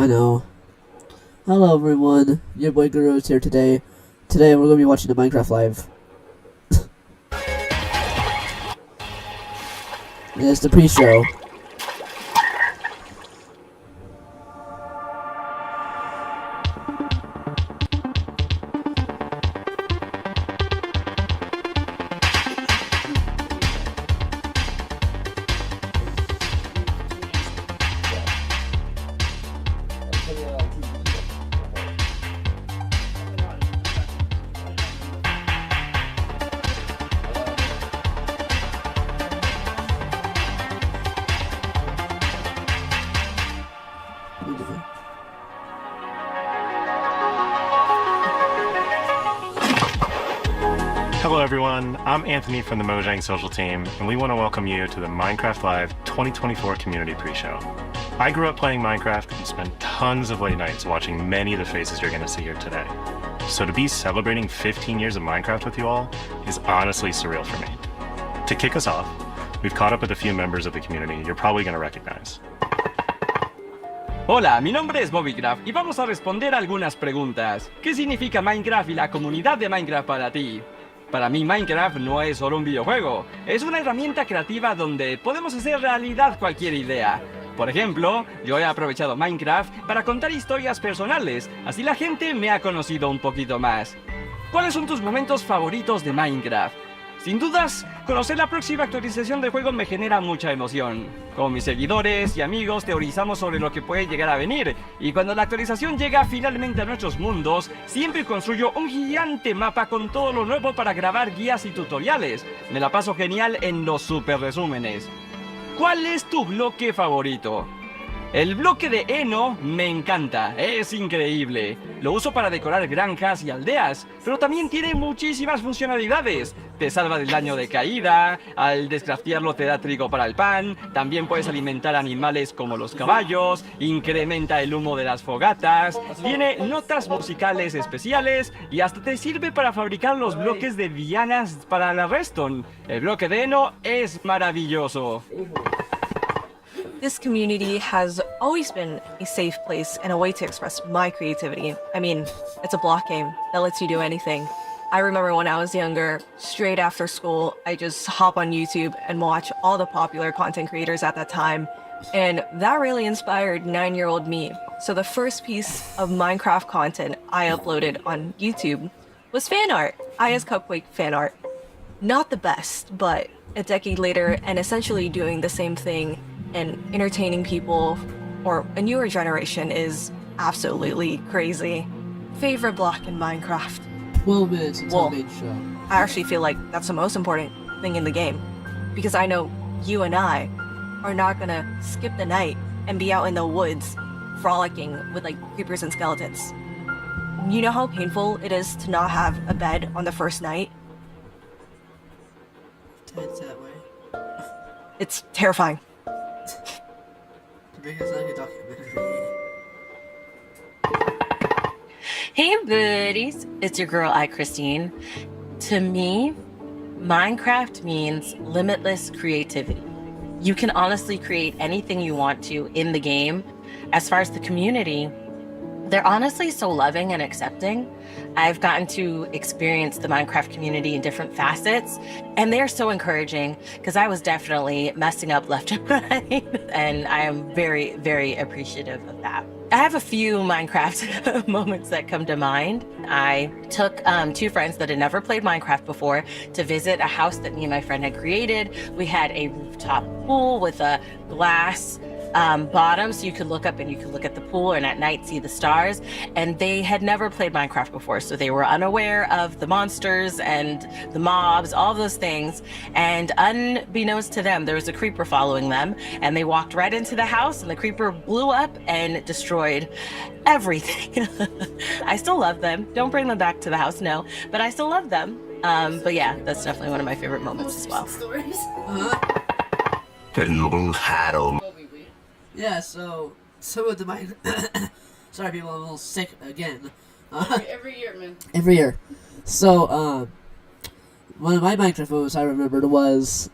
I know. Hello everyone, your boy Guru is here today. Today we're going to be watching the Minecraft Live. It's the pre-show. Hello everyone, I'm Anthony from the Mojang Social Team, and we want to welcome you to the Minecraft Live 2024 Community Pre-Show. I grew up playing Minecraft and spent tons of late nights watching many of the faces you're going to see here today. So to be celebrating 15 years of Minecraft with you all is honestly surreal for me. To kick us off, we've caught up with a few members of the community you're probably going to recognize. Hola, mi nombre es Minecraft y vamos a responder algunas preguntas. ¿Qué significa Minecraft y la comunidad de Minecraft para ti? Para mí Minecraft no es solo un videojuego, es una herramienta creativa donde podemos hacer realidad cualquier idea. Por ejemplo, yo he aprovechado Minecraft para contar historias personales, así la gente me ha conocido un poquito más. ¿Cuáles son tus momentos favoritos de Minecraft? Sin dudas, conocer la próxima actualización del juego me genera mucha emoción. Con mis seguidores y amigos teorizamos sobre lo que puede llegar a venir, y cuando la actualización llega finalmente a nuestros mundos, siempre construyo un gigante mapa con todo lo nuevo para grabar guías y tutoriales. Me la paso genial en los super resúmenes. ¿Cuál es tu bloque favorito? El bloque de heno me encanta, es increíble. Lo uso para decorar granjas y aldeas, pero también tiene muchísimas funcionalidades. Te salva del daño de caída, al descraftearlo te da trigo para el pan, también puedes alimentar animales como los caballos, incrementa el humo de las fogatas, tiene notas musicales especiales y hasta te sirve para fabricar los bloques de dianas para la redstone. El bloque de heno es maravilloso. This community has always been a safe place and a way to express my creativity. I mean, it's a block game that lets you do anything. I remember when I was younger, straight after school, I just hop on YouTube and watch all the popular content creators at that time. And that really inspired 9-year-old me. So the first piece of Minecraft content I uploaded on YouTube was fan art, Aya's Cupcake fan art. Not the best, but a decade later and essentially doing the same thing and entertaining people or a newer generation is absolutely crazy. Favorite block in Minecraft? 12 minutes until the main show. I actually feel like that's the most important thing in the game, because I know you and I are not gonna skip the night and be out in the woods frolicking with like creepers and skeletons. You know how painful it is to not have a bed on the first night? It's that way. It's terrifying. To make it sound like a documentary. Hey buddies, it's your girl Christine. To me, Minecraft means limitless creativity. You can honestly create anything you want to in the game. As far as the community, they're honestly so loving and accepting. I've gotten to experience the Minecraft community in different facets, and they're so encouraging because I was definitely messing up left and right, and I am very, very appreciative of that. I have a few Minecraft moments that come to mind. I took 2 friends that had never played Minecraft before to visit a house that me and my friend had created. We had a rooftop pool with a glass bottom, so you could look up and you could look at the pool and at night see the stars. And they had never played Minecraft before, so they were unaware of the monsters and the mobs, all those things. And unbeknownst to them, there was a creeper following them, and they walked right into the house and the creeper blew up and destroyed everything. I still love them. Don't bring them back to the house, no, but I still love them. But yeah, that's definitely one of my favorite moments as well. Yeah, so some of the sorry people, I'm a little sick again. Every year, man. Every year. So, one of my Minecraft moments I remembered was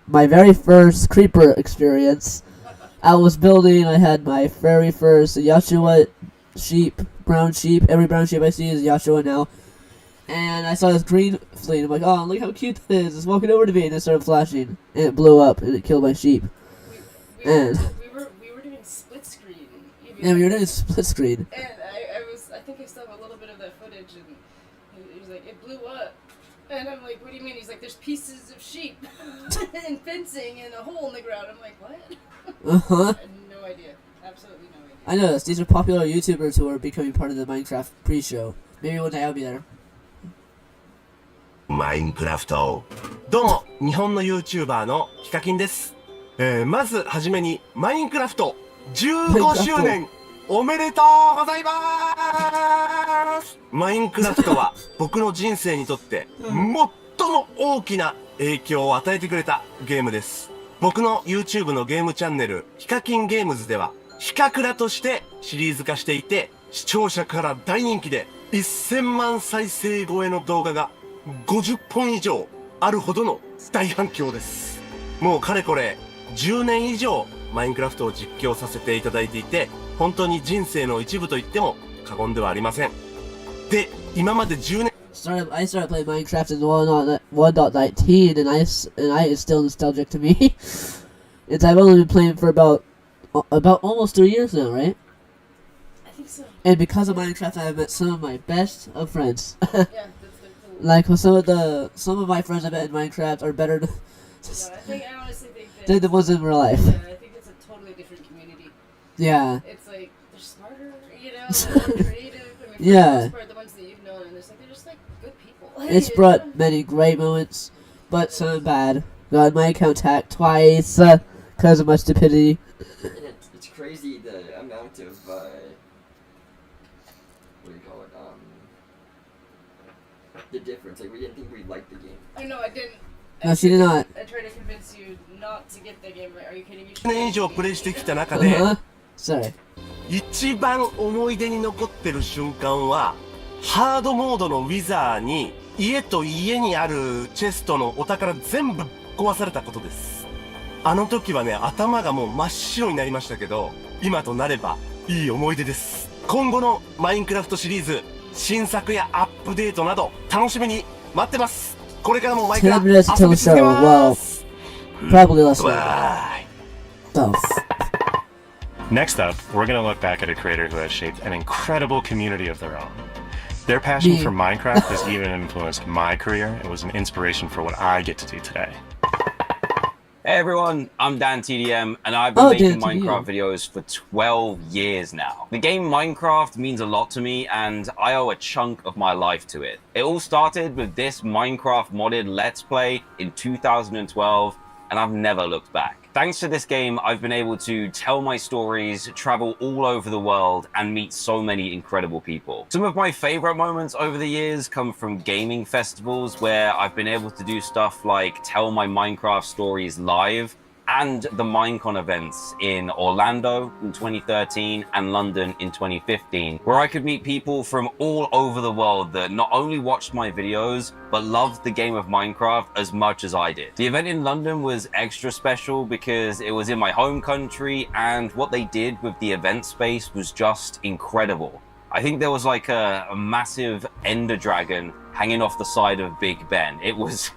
my very first creeper experience. I was building. I had my very first Yashua sheep, brown sheep. Every brown sheep I see is Yashua now. And I saw this green fleet. I'm like, oh, look how cute that is. It's walking over to me, and it started flashing, and it blew up, and it killed my sheep. And we were doing split screen. yeah, we were doing split screen. And I think I still have a little bit of that footage, and he was like, it blew up. And I'm like, what do you mean? He's like, there's pieces of sheep and fencing and a hole in the ground. I'm like, what? Uh-huh. I had no idea. Absolutely no idea. I know this. These are popular YouTubers who are becoming part of the Minecraft pre-show. Maybe one day I'll be there. マインクラフト。どうも、日本の YouTuber のヒカキンです。まずはじめに、マインクラフト15周年おめでとうございます。マインクラフトは僕の人生にとって最も大きな影響を与えてくれたゲームです。僕の YouTube のゲームチャンネル、ヒカキンゲームズでは、ヒカクラとしてシリーズ化していて、視聴者から大人気で1000万再生超えの動画が50本以上あるほどの大反響です。もうかれこれ10年以上マインクラフトを実況させていただいていて、本当に人生の一部と言っても過言ではありません。で、今まで10年 I started playing Minecraft in 1.19, and it's still nostalgic to me. I've only been playing for about almost 3 years now, right? I think so. And because of Minecraft, I've met some of my best of friends. Yeah, that's the Like some of my friends I met in Minecraft are better I honestly think that than the ones in real life. yeah, I think it's a totally different community. Yeah. It's like they're smarter, they're more creative. I mean, for Yeah. the most part, the ones that you've known, and they're just like good people. It's brought many great moments, but some bad. Got my account hacked twice because of my stupidity. And it's crazy the amount of what do you call it? The difference. Like we didn't think we'd like the game. I know I didn't. No, she did not. I tried to convince you not to get the game. Right? Are you kidding me? 10年以上プレイしてきた中で、 Sorry. 一番思い出に残ってる瞬間は、ハードモードのウィザーに、家と家にあるチェストのお宝全部壊されたことです。あの時はね、頭がもう真っ白になりましたけど、今となればいい思い出です。今後のマインクラフトシリーズ、新作やアップデートなど楽しみに待ってます。これからもマイクラフト遊び続けます。 Probably less. Bye. Oh. Next up, we're going to look back at a creator who has shaped an incredible community of their own. Their passion Me. for Minecraft has even influenced my career. It was an inspiration for what I get to do today. Hey everyone, I'm Dan TDM, and I've been making Dan TDM. Minecraft videos for 12 years now. The game Minecraft means a lot to me, and I owe a chunk of my life to it. It all started with this Minecraft modded Let's Play in 2012, and I've never looked back. Thanks to this game, I've been able to tell my stories, travel all over the world, and meet so many incredible people. Some of my favorite moments over the years come from gaming festivals where I've been able to do stuff like tell my Minecraft stories live, and the Minecon events in Orlando in 2013 and London in 2015, where I could meet people from all over the world that not only watched my videos, but loved the game of Minecraft as much as I did. The event in London was extra special because it was in my home country, and what they did with the event space was just incredible. I think there was like a massive ender dragon hanging off the side of Big Ben. It was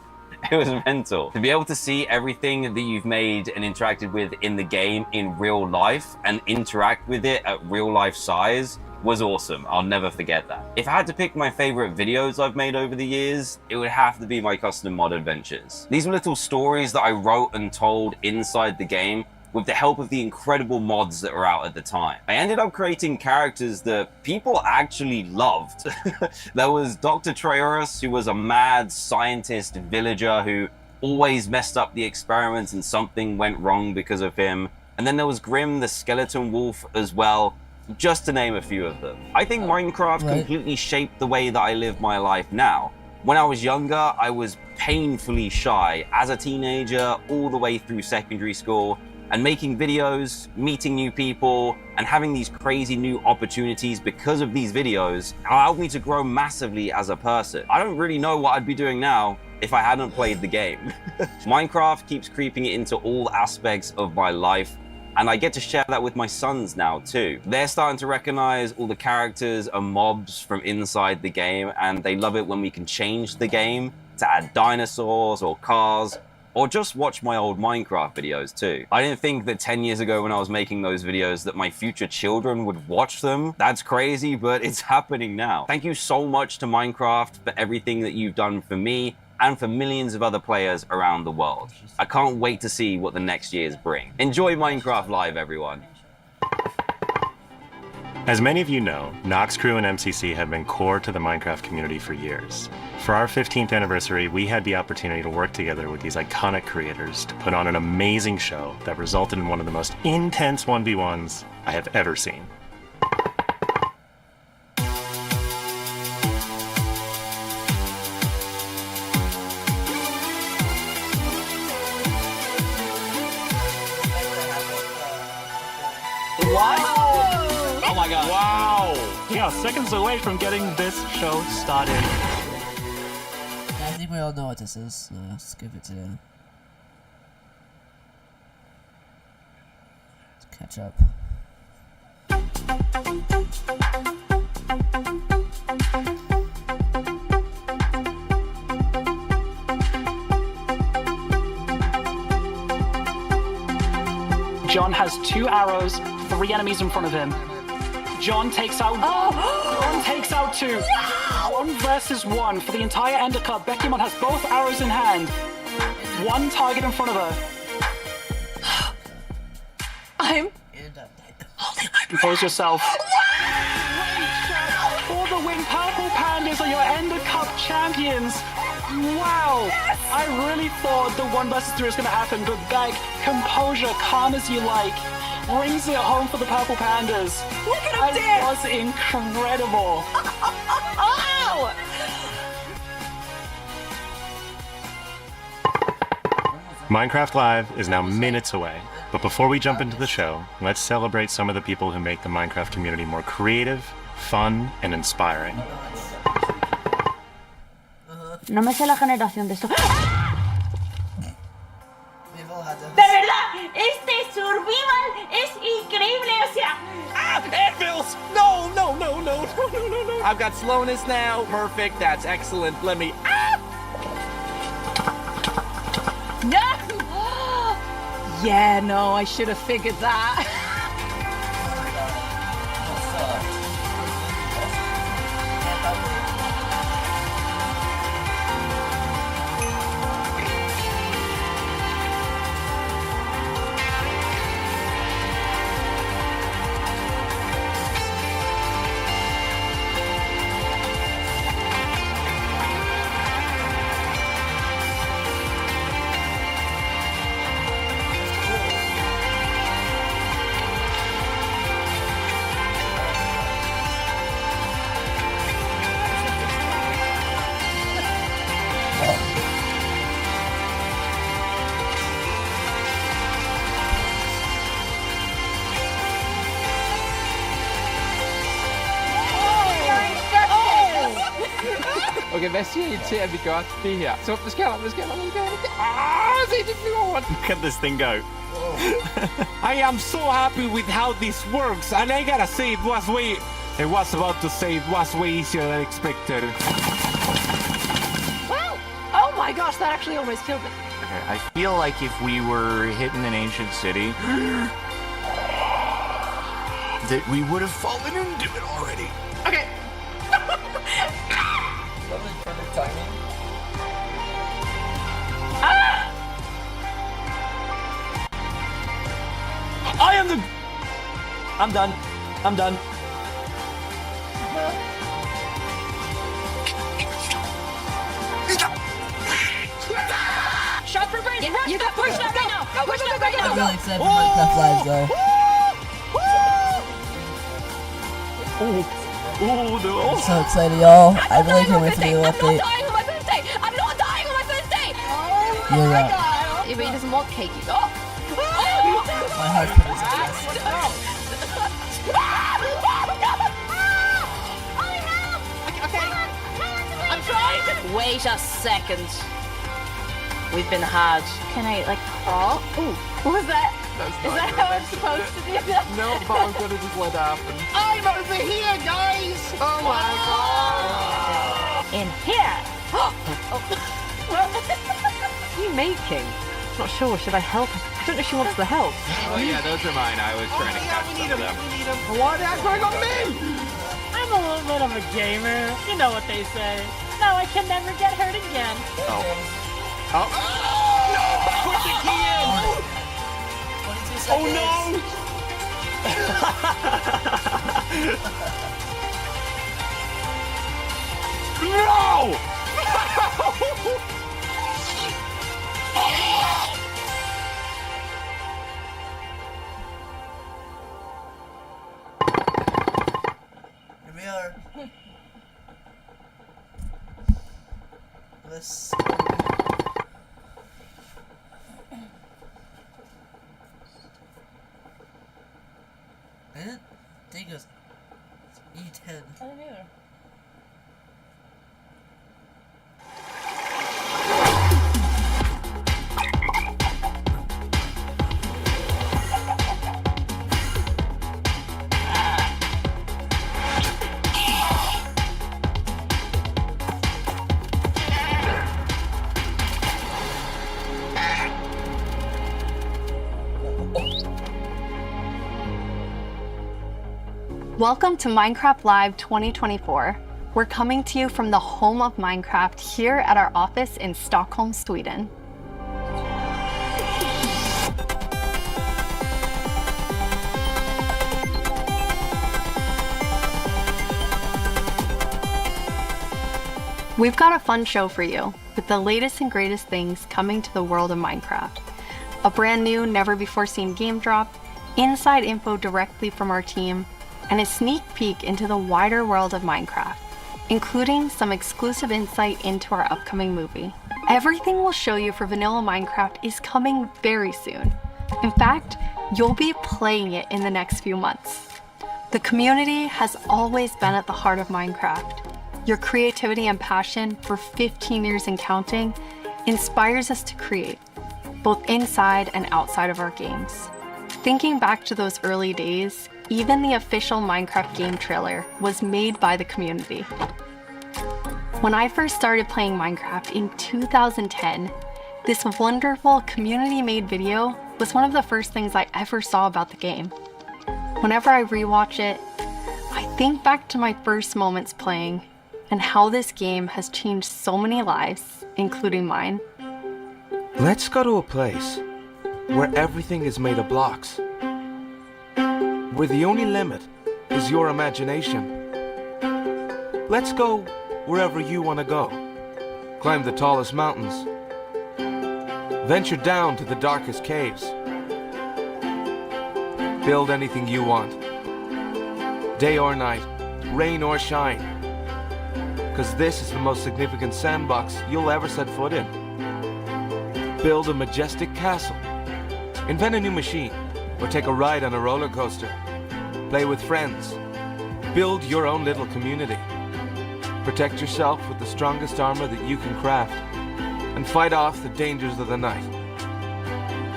mental. To be able to see everything that you've made and interacted with in the game in real life and interact with it at real life size was awesome. I'll never forget that. If I had to pick my favorite videos I've made over the years, it would have to be my custom mod adventures. These were little stories that I wrote and told inside the game with the help of the incredible mods that were out at the time. I ended up creating characters that people actually loved. There was Dr. Trayaurus, who was a mad scientist villager who always messed up the experiments and something went wrong because of him. And then there was Grim the skeleton wolf as well, just to name a few of them. I think Minecraft completely shaped the way that I live my life now. When I was younger, I was painfully shy as a teenager all the way through secondary school. And making videos, meeting new people, and having these crazy new opportunities because of these videos allowed me to grow massively as a person. I don't really know what I'd be doing now if I hadn't played the game. Minecraft keeps creeping into all aspects of my life, And I get to share that with my sons now too. They're starting to recognize all the characters and mobs from inside the game, and they love it when we can change the game to add dinosaurs or cars, or just watch my old Minecraft videos too. I didn't think that 10 years ago when I was making those videos that my future children would watch them. That's crazy, but it's happening now. Thank you so much to Minecraft for everything that you've done for me and for millions of other players around the world. I can't wait to see what the next years bring. Enjoy Minecraft Live, everyone. As many of you know, Nox Crew and MCC have been core to the Minecraft community for years. For our 15th anniversary, we had the opportunity to work together with these iconic creators to put on an amazing show that resulted in one of the most intense 1v1s I have ever seen. Oh my god. Wow. Yeah, seconds away from getting this show started. I think we all know what this is, so let's give it to let's catch up. John has 2 arrows, 3 enemies in front of him. John takes out 1. John takes out 2. 1 versus 1 for the entire Ender Cup. Beckymon has both arrows in hand. 1 target in front of her. I'm Compose yourself. For the win, Purple Pandas are your Ender Cup champions. Wow! Yes! I really thought the 1 versus 3 was going to happen, but Beck, composure, calm as you like, brings it home for the Purple Pandas. Look at him That dance! was incredible. Oh! Minecraft Live is now minutes away, but before we jump into the show, let's celebrate some of the people who make the Minecraft community more creative, fun, and inspiring. No me sé la generación de esto. We've all had De verdad, este survival es increíble, o sea. Anvils! No, no, no, no, no, no, no, no. I've got slowness now. Perfect. That's excellent. Let me. No! Yeah, no, I should have figured that. Okay, hvad siger I til, at vi gør det her? Så, hvad sker der? Se, det flyver rundt. Look at this thing go. I am so happy with how this works, and I gotta say, it was way easier than expected. Wow! Oh my gosh, that actually almost killed me. Okay, I feel like if we were hitting an ancient city, that we would have fallen into it already. Okay. I am the. I'm done. I'm done. Shot for Brady. You got push that right now. Go push that right I'm now. really excited for Minecraft Live, though. I'm so excited, y'all. I really can't wait for the new update. I'm not dying on my first day. Oh You're right. god. If he doesn't want cake, you got. My heart's put his chest. I'm trying to. Wait a second. We've been had. Can I like crawl? Ooh, what was that? That's Is that how I'm supposed to do that? No, but I'm gonna just let it happen. I'm over here, guys! Oh my god! In here. What are you making? Not sure. Should I help? I don't know if she wants the help. Oh yeah, those are mine. I was trying to catch some of them. Why are they going on me? I'm a little bit of a gamer. You know what they say. No, I can never get hurt again. Oh. No! Put the key in! 22 seconds. Oh no! No! Here we are. Let's. I didn't think it was E10. I don't either. Welcome to Minecraft Live 2024. We're coming to you from the home of Minecraft here at our office in Stockholm, Sweden. We've got a fun show for you, with the latest and greatest things coming to the world of Minecraft. A brand new, never-before-seen game drop, inside info directly from our team, and a sneak peek into the wider world of Minecraft, including some exclusive insight into our upcoming movie. Everything we'll show you for vanilla Minecraft is coming very soon. In fact, you'll be playing it in the next few months. The community has always been at the heart of Minecraft. Your creativity and passion for 15 years and counting inspires us to create, both inside and outside of our games. Thinking back to those early days, even the official Minecraft game trailer was made by the community. When I first started playing Minecraft in 2010, this wonderful community-made video was one of the first things I ever saw about the game. Whenever I rewatch it, I think back to my first moments playing and how this game has changed so many lives, including mine. Let's go to a place where everything is made of blocks, where the only limit is your imagination. Let's go wherever you want to go. Climb the tallest mountains. Venture down to the darkest caves. Build anything you want. Day or night, rain or shine. Because this is the most significant sandbox you'll ever set foot in. Build a majestic castle. Invent a new machine, or take a ride on a roller coaster. Play with friends. Build your own little community. Protect yourself with the strongest armor that you can craft, and fight off the dangers of the night.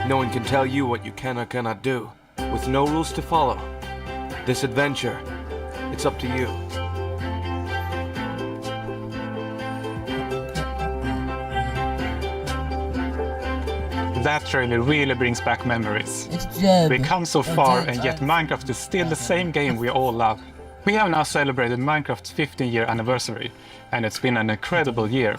No one can tell you what you can or cannot do, with no rules to follow. This adventure, it's up to you. That trailer really brings back memories. It's Jeb. We come so far, and yet Minecraft is still the same game we all love. We have now celebrated Minecraft's 15-year anniversary, and it's been an incredible year.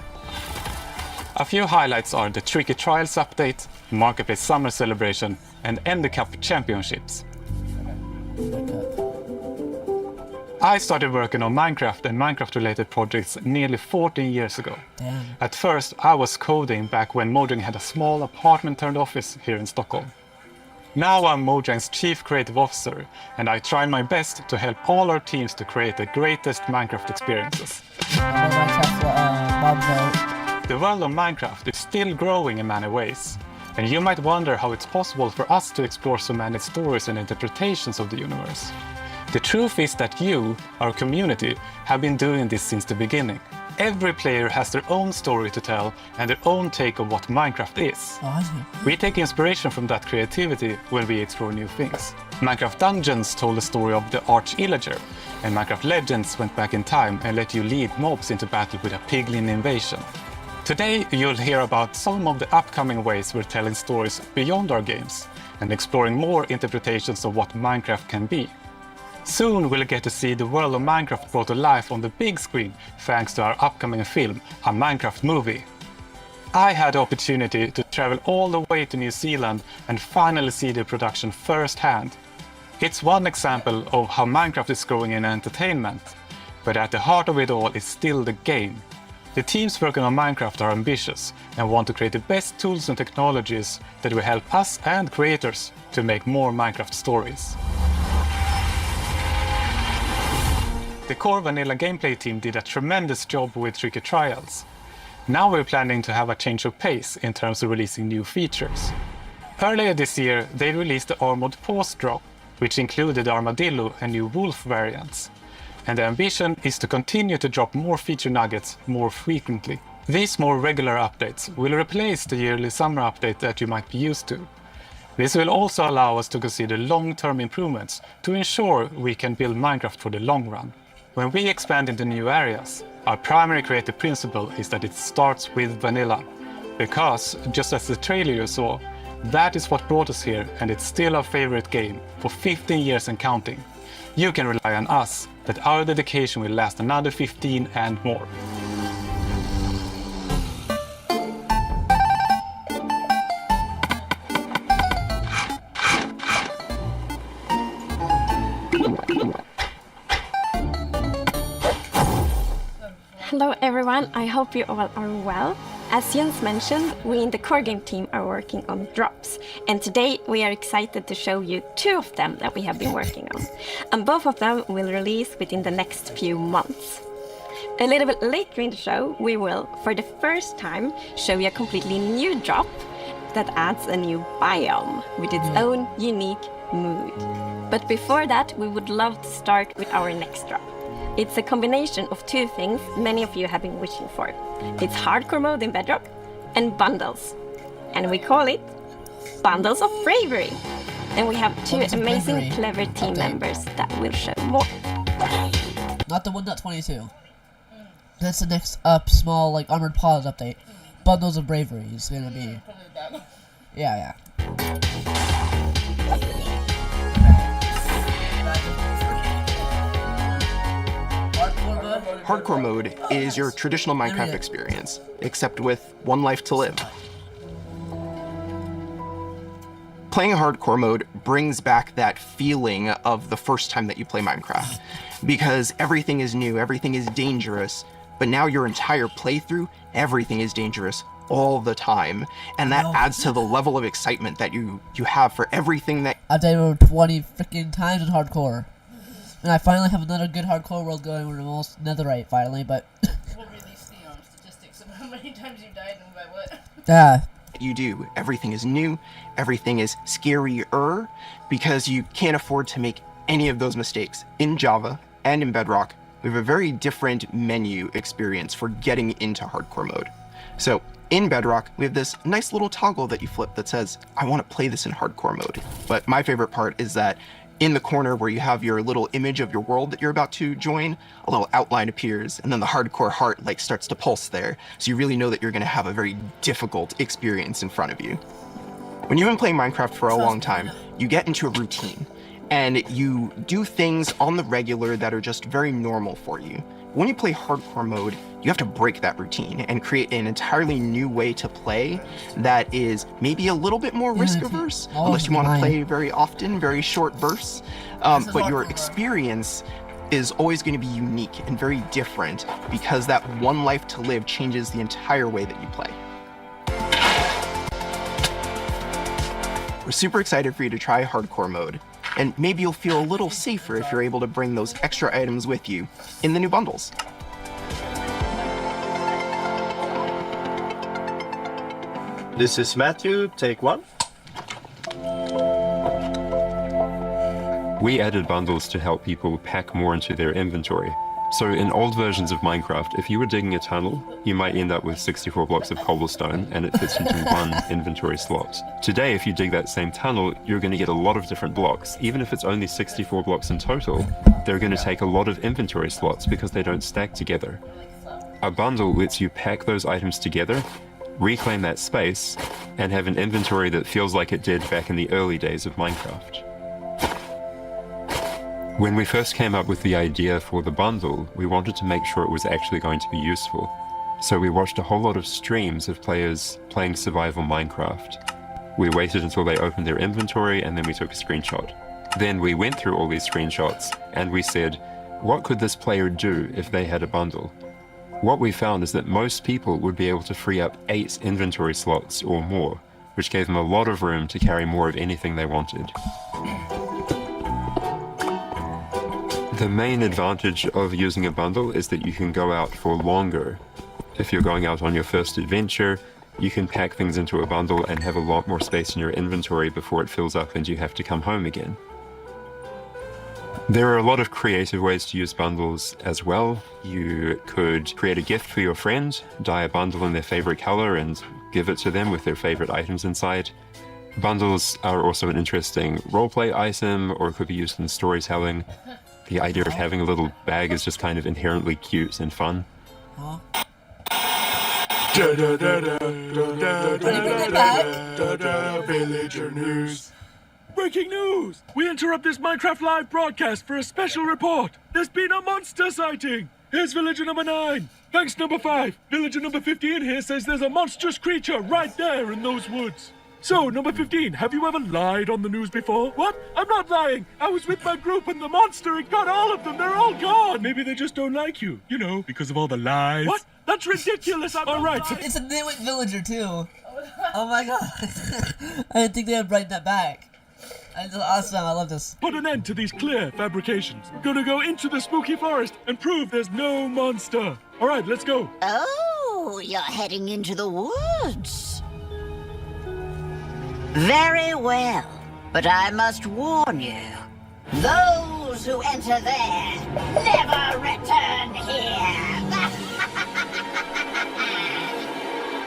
A few highlights are the Tricky Trials update, Marketplace Summer Celebration, and Ender Cup Championships. I started working on Minecraft and Minecraft-related projects nearly 14 years ago. Damn. At first, I was coding back when Mojang had a small apartment-turned-office here in Stockholm. Now I'm Mojang's Chief Creative Officer, and I try my best to help all our teams to create the greatest Minecraft experiences. The world of Minecraft is still growing in many ways, and you might wonder how it's possible for us to explore so many stories and interpretations of the universe. The truth is that you, our community, have been doing this since the beginning. Every player has their own story to tell and their own take on what Minecraft is. We take inspiration from that creativity when we explore new things. Minecraft Dungeons told the story of the Arch-Illager, and Minecraft Legends went back in time and let you lead mobs into battle with a piglin invasion. Today you'll hear about some of the upcoming ways we're telling stories beyond our games and exploring more interpretations of what Minecraft can be. Soon we'll get to see the world of Minecraft brought to life on the big screen thanks to our upcoming film, a Minecraft movie. I had the opportunity to travel all the way to New Zealand and finally see the production firsthand. It's one example of how Minecraft is growing in entertainment, but at the heart of it all is still the game. The teams working on Minecraft are ambitious and want to create the best tools and technologies that will help us and creators to make more Minecraft stories. The core vanilla gameplay team did a tremendous job with Tricky Trials. Now we're planning to have a change of pace in terms of releasing new features. Earlier this year, they released the Armored Paws drop, which included the Armadillo and new Wolf variants. And the ambition is to continue to drop more feature nuggets more frequently. These more regular updates will replace the yearly summer update that you might be used to. This will also allow us to consider long-term improvements to ensure we can build Minecraft for the long run. When we expand into new areas, our primary creative principle is that it starts with vanilla. Because, just as the trailer you saw, that is what brought us here and it's still our favorite game for 15 years and counting. You can rely on us that our dedication will last another 15 and more. Hello everyone, I hope you all are well. As Jens mentioned, we in the core game team are working on drops, and today we are excited to show you 2 of them that we have been working on, and both of them will release within the next few months. A little bit later in the show, we will, for the first time, show you a completely new drop that adds a new biome with its own unique mood. But before that, we would love to start with our next drop. It's a combination of 2 things many of you have been wishing for. It's hardcore mode in Bedrock and bundles. And we call it Bundles of Bravery. And we have 2 amazing clever team members that will show more. Not the 1.22. That's the next up small like Armored Paws update. Bundles of Bravery is gonna be. Yeah. Hardcore mode is your traditional Minecraft experience, except with one life to live. Playing hardcore mode brings back that feeling of the first time that you play Minecraft, because everything is new, everything is dangerous, but now your entire playthrough, everything is dangerous all the time, and that adds to the level of excitement that you have for everything that— I've done it over 20 freaking times in hardcore. And I finally have another good hardcore world going. We're almost netherite finally, but We'll release the statistics of how many times you died and by what. yeah. You do. Everything is new, everything is scarier, because you can't afford to make any of those mistakes. In Java and in Bedrock, we have a very different menu experience for getting into hardcore mode. So in Bedrock, we have this nice little toggle that you flip that says, I want to play this in hardcore mode. But my favorite part is that in the corner where you have your little image of your world that you're about to join, a little outline appears, and then the hardcore heart starts to pulse there. So you really know that you're going to have a very difficult experience in front of you. When you've been playing Minecraft for a long time, you get into a routine, and you do things on the regular that are just very normal for you. When you play hardcore mode, you have to break that routine and create an entirely new way to play that is maybe a little bit more risk-averse, unless you want to play very often, very short bursts. But your experience is always going to be unique and very different, because that one life to live changes the entire way that you play. We're super excited for you to try hardcore mode, and maybe you'll feel a little safer if you're able to bring those extra items with you in the new bundles. This is Matthew, take 1. We added bundles to help people pack more into their inventory. So in old versions of Minecraft, if you were digging a tunnel, you might end up with 64 blocks of cobblestone and it fits into one inventory slot. Today, if you dig that same tunnel, you're going to get a lot of different blocks. Even if it's only 64 blocks in total, they're going to take a lot of inventory slots because they don't stack together. A bundle lets you pack those items together, reclaim that space, and have an inventory that feels like it did back in the early days of Minecraft. When we first came up with the idea for the bundle, we wanted to make sure it was actually going to be useful. So we watched a whole lot of streams of players playing survival Minecraft. We waited until they opened their inventory and then we took a screenshot. Then we went through all these screenshots and we said, what could this player do if they had a bundle? What we found is that most people would be able to free up 8 inventory slots or more, which gave them a lot of room to carry more of anything they wanted. The main advantage of using a bundle is that you can go out for longer. If you're going out on your first adventure, you can pack things into a bundle and have a lot more space in your inventory before it fills up and you have to come home again. There are a lot of creative ways to use bundles as well. You could create a gift for your friend, dye a bundle in their favorite color and give it to them with their favorite items inside. Bundles are also an interesting roleplay item, or it could be used in storytelling. The idea of having a little bag is just kind of inherently cute and fun. Villager news. Breaking news! We interrupt this Minecraft live broadcast for a special report. There's been a monster sighting. Here's villager number 9. Thanks number 5. Villager number 15 here says there's a monstrous creature right there in those woods. So, number 15, have you ever lied on the news before? What? I'm not lying. I was with my group and the monster, it got all of them. They're all gone. Maybe they just don't like you. You know, because of all the lies. What? That's ridiculous. I'm all right. It's a nitwit villager, too. Oh my god. I didn't think they would bring that back. That's awesome. I love this. Put an end to these clear fabrications. Gonna go into the spooky forest and prove there's no monster. All right, let's go. Oh, you're heading into the woods. Very well, but I must warn you. Those who enter there never return here.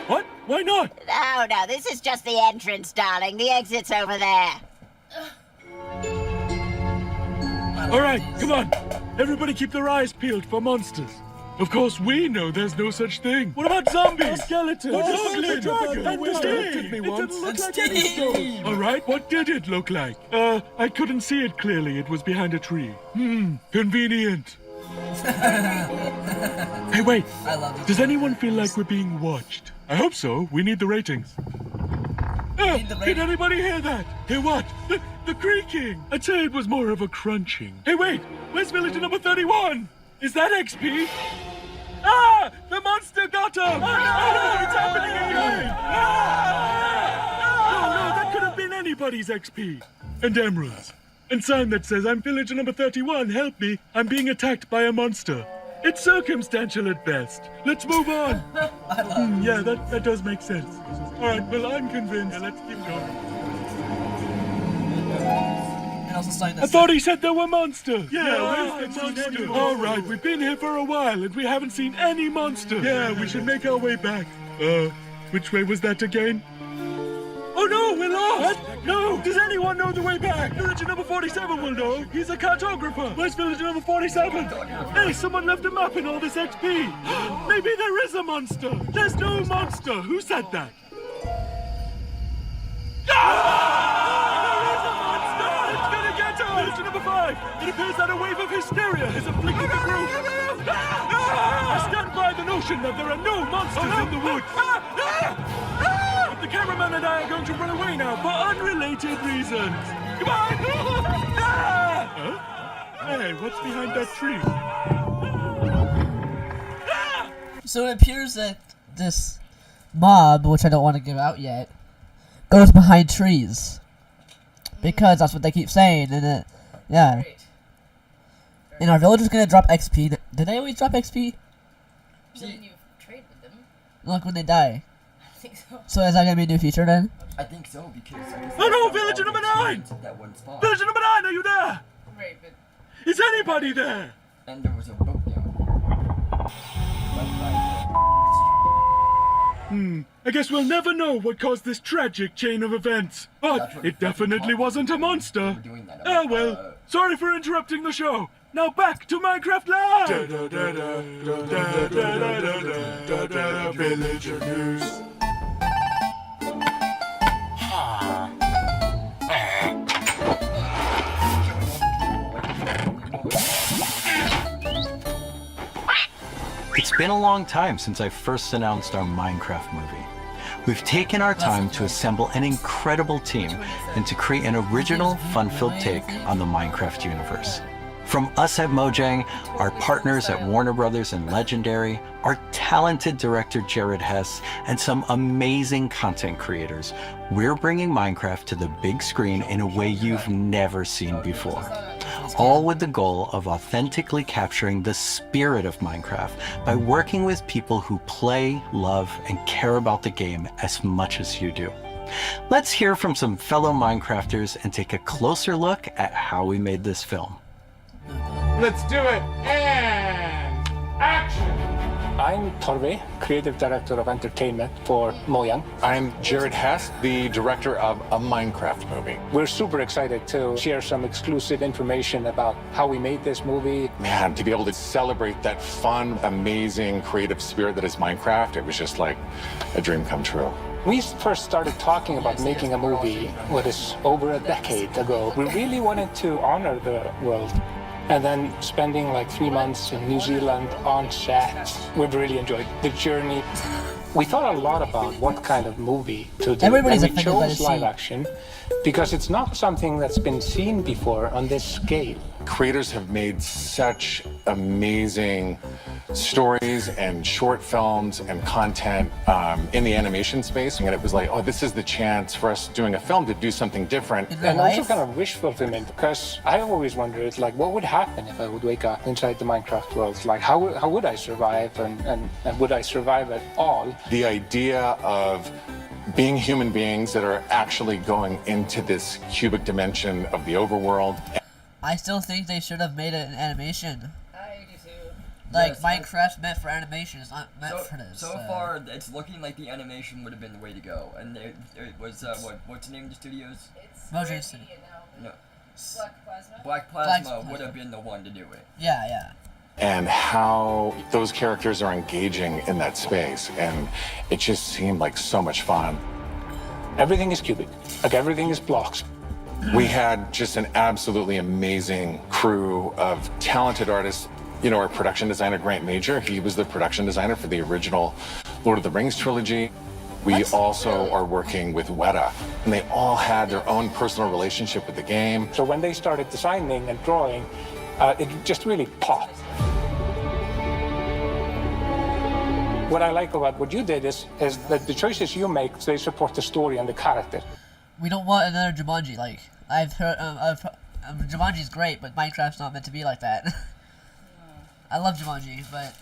What? Why not? No, this is just the entrance, darling. The exit's over there. All right, come on. Everybody keep their eyes peeled for monsters. Of course, we know there's no such thing. What about zombies? Skeletons? Goblins? And Steve? It didn't look like any of those. All right, what did it look like? I couldn't see it clearly. It was behind a tree. Convenient. Hey, wait. Does anyone feel like we're being watched? I hope so. We need the ratings. Did anybody hear that? Hear what? The creaking. I'd say it was more of a crunching. Hey, wait. Where's villager number 31? Is that XP? Ah! The monster got him! Oh, no! It's happening again! No, that could have been anybody's XP. And emeralds. And sign that says, I'm villager number 31, help me. I'm being attacked by a monster. It's circumstantial at best. Let's move on. Yeah, that does make sense. All right, well, I'm convinced. Yeah, let's keep going. I thought he said there were monsters. Yeah, where's the monster? All right, we've been here for a while and we haven't seen any monster. Yeah, we should make our way back. Which way was that again? Oh no, we're lost! What? No! Does anyone know the way back? Villager number 47 will know. He's a cartographer. Where's villager number 47? Hey, someone left a map in all this XP. Maybe there is a monster. There's no monster. Who said that? Villager number 5! It appears that a wave of hysteria has afflicted the group! I stand by the notion that there are no monsters in the woods! But the cameraman and I are going to run away now for unrelated reasons! Goodbye! Hey, what's behind that tree? So it appears that this mob, which I don't want to give out yet, goes behind trees. Because that's what they keep saying, and yeah. And our village is gonna drop XP. Did they always drop XP? Then you trade with them. Look when they die. I think so. So is that gonna be a new feature then? I think so, because I guess Oh no, villager number 9! that one spot. Villager number 9, are you there? Right, but Is anybody there? And there was a boat down. I guess we'll never know what caused this tragic chain of events. But it definitely wasn't a monster. Oh well, sorry for interrupting the show. Now back to Minecraft Live! Villager news. It's been a long time since I first announced our Minecraft movie. We've taken our time to assemble an incredible team and to create an original, fun-filled take on the Minecraft universe. From us at Mojang, our partners at Warner Brothers and Legendary, our talented director Jared Hess, and some amazing content creators, we're bringing Minecraft to the big screen in a way you've never seen before. All with the goal of authentically capturing the spirit of Minecraft by working with people who play, love, and care about the game as much as you do. Let's hear from some fellow Minecrafters and take a closer look at how we made this film. Let's do it! And action! I'm Torve, Creative Director of Entertainment for Mojang. I'm Jared Hess, the director of a Minecraft movie. We're super excited to share some exclusive information about how we made this movie. Man, to be able to celebrate that fun, amazing, creative spirit that is Minecraft, it was just like a dream come true. We first started talking about making a movie, over a decade ago. We really wanted to honor the world. And then spending like 3 months in New Zealand on set, we've really enjoyed the journey. We thought a lot about what kind of movie to do. Everybody's and we offended by chose the live scene. action because it's not something that's been seen before on this scale. Creators have made such amazing stories and short films and content in the animation space, and it was like, oh, this is the chance for us doing a film to do something different. And also kind of wish fulfillment, because I always wondered, like, what would happen if I would wake up inside the Minecraft world? Like, how would I survive, and would I survive at all? The idea of being human beings that are actually going into this cubic dimension of the overworld. I still think they should have made it an animation. I do too. Like, Yes, Minecraft's meant for animation, it's not meant for this. So far, it's looking like the animation would have been the way to go. And it was, what's the name of the studios? It's Mojang Studio. No. Black Plasma. Black Plasma would have been the one to do it. Yeah. And how those characters are engaging in that space. And it just seemed like so much fun. Everything is cubic. Like, everything is blocks. We had just an absolutely amazing crew of talented artists. You know, our production designer, Grant Major, he was the production designer for the original Lord of the Rings trilogy. We also are working with Weta, and they all had their own personal relationship with the game. So when they started designing and drawing, it just really popped. What I like about what you did is that the choices you make, they support the story and the character. We don't want another Jumanji. Like, I've heard Jumanji's great, but Minecraft's not meant to be like that. I love Jumanji, but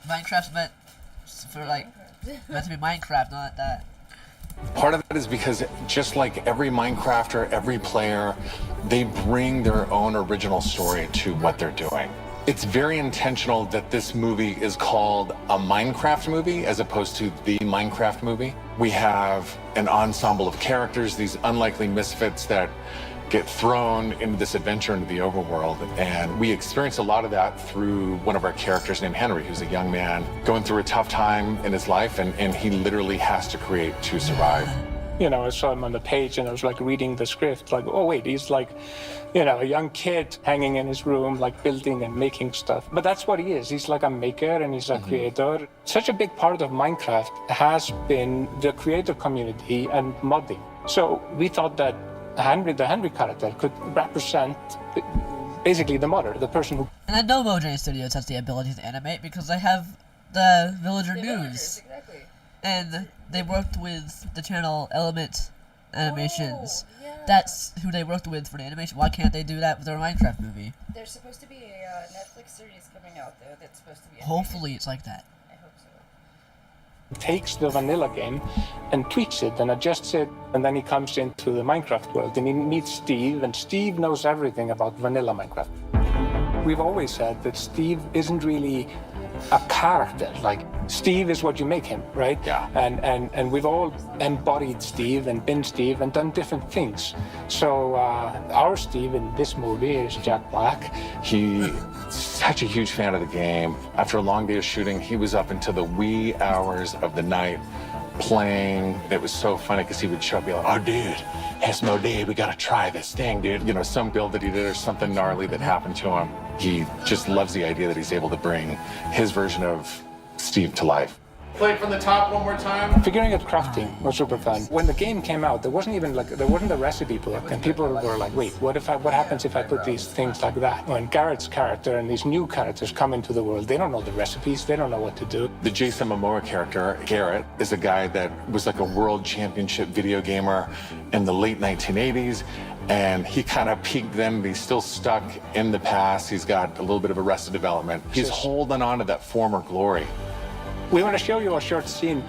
Minecraft's meant to be Minecraft, not that. Part of that is because just like every Minecrafter, every player, they bring their own original story to what they're doing. It's very intentional that this movie is called a Minecraft movie as opposed to the Minecraft movie. We have an ensemble of characters, these unlikely misfits that get thrown into this adventure into the overworld. And we experience a lot of that through one of our characters named Henry, who's a young man going through a tough time in his life, and he literally has to create to survive. You know, I saw him on the page and I was like reading the script, like, oh wait, he's like, you know, a young kid hanging in his room, like building and making stuff. But that's what he is. He's like a maker and he's a creator. Such a big part of Minecraft has been the creator community and modding. So we thought that Henry, the Henry character, could represent basically the modder, the person who... And I know Mojang Studios has the ability to animate because they have the Villager News. Exactly. And they worked with the channel Element Animations. That's who they worked with for the animation. Why can't they do that with their Minecraft movie? There's supposed to be a Netflix series coming out though that's supposed to be. Hopefully it's like that. I hope so. takes the vanilla game and tweaks it and adjusts it, and then he comes into the Minecraft world and he meets Steve, and Steve knows everything about vanilla Minecraft. We've always said that Steve isn't really a character. Like Steve is what you make him, right? Yeah. And we've all embodied Steve and been Steve and done different things. So our Steve in this movie is Jack Black. He's such a huge fan of the game. After a long day of shooting, he was up until the wee hours of the night playing. It was so funny because he would show up and be like, oh, dude, it's no day. We got to try this thing, dude. You know, some build that he did or something gnarly that happened to him. He just loves the idea that he's able to bring his version of Steve to life. Play it from the top one more time. Figuring out crafting was super fun. When the game came out, there wasn't a recipe book, and people were like, "Wait, what happens if I put these things like that?" When Garrett's character and these new characters come into the world, they don't know the recipes, they don't know what to do. The Jason Momoa character, Garrett, is a guy that was like a world championship video gamer in the late 1980s. And he kind of peaked then, but he's still stuck in the past. He's got a little bit of Arrested Development. He's holding on to that former glory. We want to show you a short scene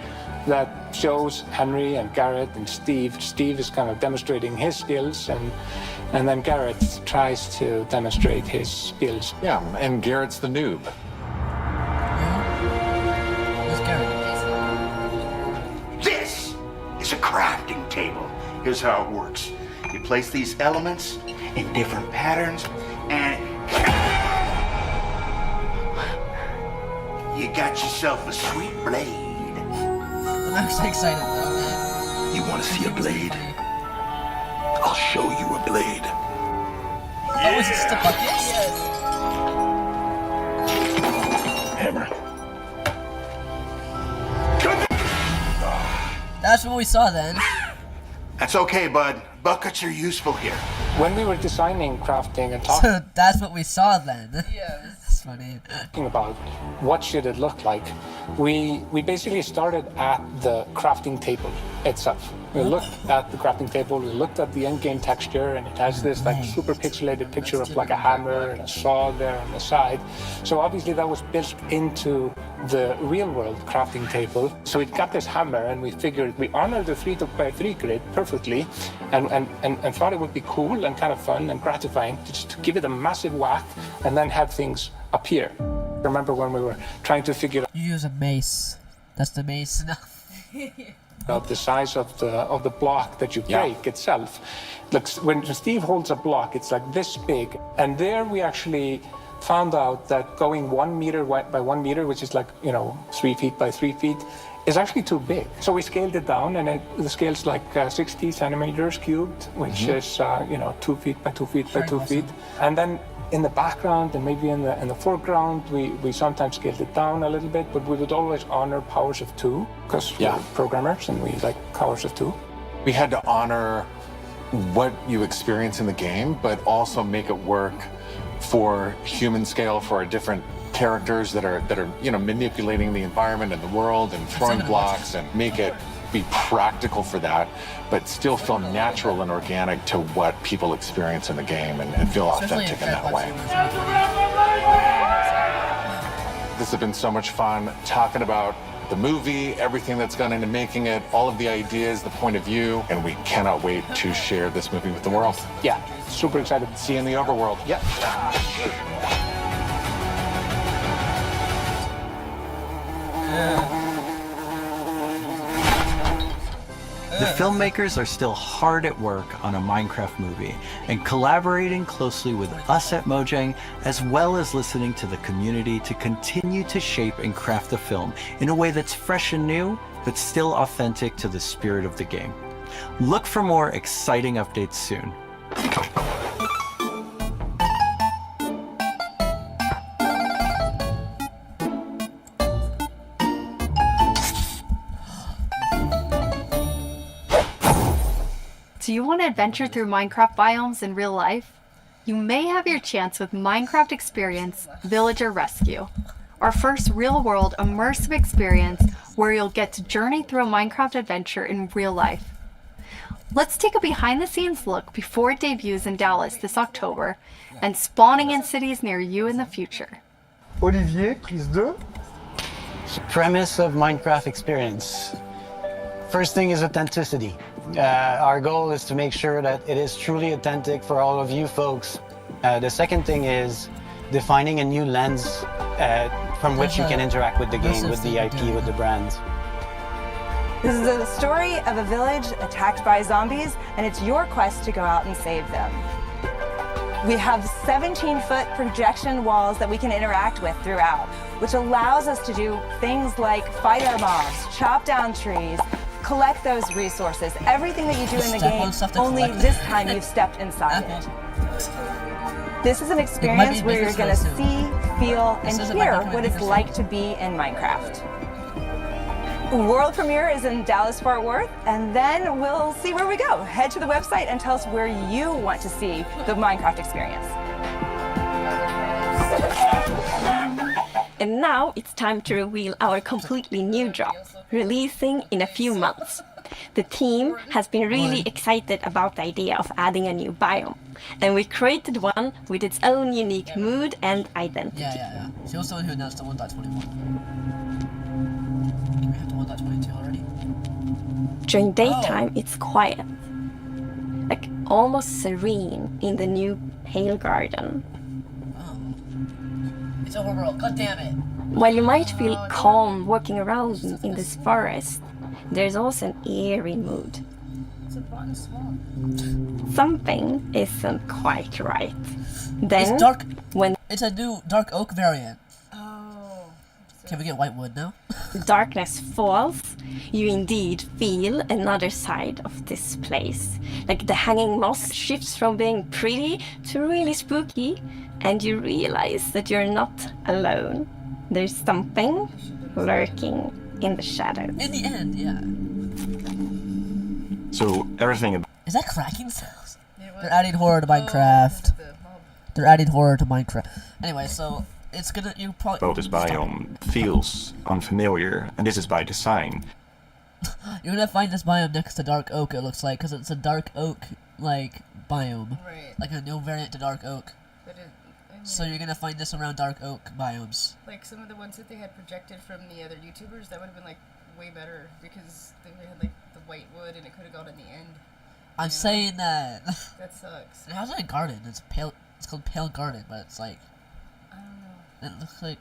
that shows Henry and Garrett and Steve. Steve is kind of demonstrating his skills, and then Garrett tries to demonstrate his skills. Yeah, and Garrett's the noob. This is a crafting table. Here's how it works. You place these elements in different patterns, and you got yourself a sweet blade. I'm actually excited about that. You want to see a blade? I'll show you a blade. Oh, is it just a bucket? Yes. Hammer. That's what we saw then. That's okay, bud. Buckets are useful here. When we were designing crafting and So talking that's what we saw then. Yeah. That's funny. about what should it look like, we basically started at the crafting table itself. We looked at the crafting table, we looked at the in-game texture, and it has this like super pixelated picture of like a hammer and a saw there on the side. So obviously that was built into the real world crafting table. So it got this hammer, and we figured we honored the 3x3 grid perfectly, and thought it would be cool and kind of fun and gratifying to just give it a massive whack and then have things appear. Remember when we were trying to figure You use a mace. That's the mace. out the size of the block that you break itself. Look, when Steve holds a block, it's like this big, and there we actually found out that going 1 meter by 1 meter, which is like 3 feet by 3 feet, is actually too big. So we scaled it down, and the scale's like 60 centimeters cubed, which is 2 feet by 2 feet by 2 feet, and then in the background and maybe in the foreground, we sometimes scaled it down a little bit, but we would always honor powers of 2 because we're programmers and we like powers of 2. We had to honor what you experience in the game, but also make it work for human scale for our different characters that are manipulating the environment and the world and throwing blocks, and make it be practical for that, but still feel natural and organic to what people experience in the game, and feel authentic in that way. This has been so much fun talking about the movie, everything that's gone into making it, all of the ideas, the point of view, and we cannot wait to share this movie with the world. Yeah, super excited. See you in the overworld. Yep. The filmmakers are still hard at work on a Minecraft movie and collaborating closely with us at Mojang, as well as listening to the community to continue to shape and craft the film in a way that's fresh and new, but still authentic to the spirit of the game. Look for more exciting updates soon. Do you want to adventure through Minecraft biomes in real life? You may have your chance with Minecraft Experience Villager Rescue, our first real-world immersive experience where you'll get to journey through a Minecraft adventure in real life. Let's take a behind-the-scenes look before it debuts in Dallas this October and spawning in cities near you in the future. Olivier, prise 2. Premise of Minecraft Experience. First thing is authenticity. Our goal is to make sure that it is truly authentic for all of you folks. The second thing is defining a new lens from which you can interact with the game, with the IP, with the brand. This is the story of a village attacked by zombies, and it's your quest to go out and save them. We have 17-foot projection walls that we can interact with throughout, which allows us to do things like fight our mobs, chop down trees, collect those resources, everything that you do in the game, only this time you've stepped inside it. This is an experience where you're going to see, feel, and hear what it's like to be in Minecraft. World premiere is in Dallas-Fort Worth, and then we'll see where we go. Head to the website and tell us where you want to see the Minecraft experience. And now it's time to reveal our completely new drop, releasing in a few months. The team has been really excited about the idea of adding a new biome, and we created one with its own unique mood and identity. Yeah. She was the one who announced the 1.21. Can we have the 1.22 already? During daytime, it's quiet, like almost serene in the new Pale Garden. It's overworld, god damn it! While you might feel calm walking around in this forest, there's also an eerie mood. It's a rotten swamp. Something isn't quite right. Then, It's dark. when It's a new dark oak variant. Can we get white wood now? darkness falls, you indeed feel another side of this place. Like the hanging moss shifts from being pretty to really spooky, and you realize that you're not alone. There's something lurking in the shadows. In the end, yeah. So everything. Is that cracking sounds? They're adding horror to Minecraft. They're adding horror to Minecraft. Anyway, so it's gonna you probably About this biome feels unfamiliar, and this is by design. You're gonna find this biome next to dark oak. It looks like because it's a dark oak like biome, like a new variant to dark oak. But So you're gonna find this around dark oak biomes. Like some of the ones that they had projected from the other YouTubers, that would have been like way better because they had like the white wood and it could have gone in the end. I'm saying that. That sucks. It has like a garden. It's pale. It's called Pale Garden, but it's like. I don't know. It looks like.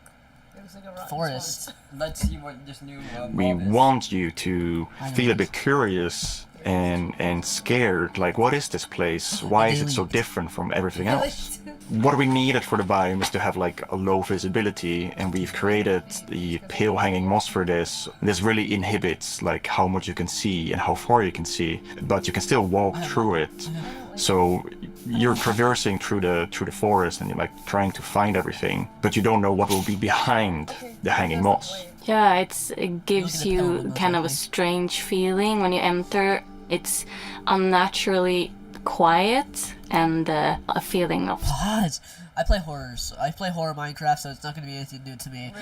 It was like a rotten forest. swamp. Let's see what this new We mob is. want you to feel a bit curious and scared. Like, what is this place? Why is it so different from everything else? What we needed for the biome is to have like a low visibility, and we've created the pale hanging moss for this. This really inhibits like how much you can see and how far you can see, but you can still walk through it. So you're traversing through the forest and you're like trying to find everything, but you don't know what will be behind the hanging moss. Yeah, it gives you kind of a strange feeling when you enter. It's unnaturally quiet and a feeling of... Pause! I play horrors. I play horror Minecraft, so it's not going to be anything new to me.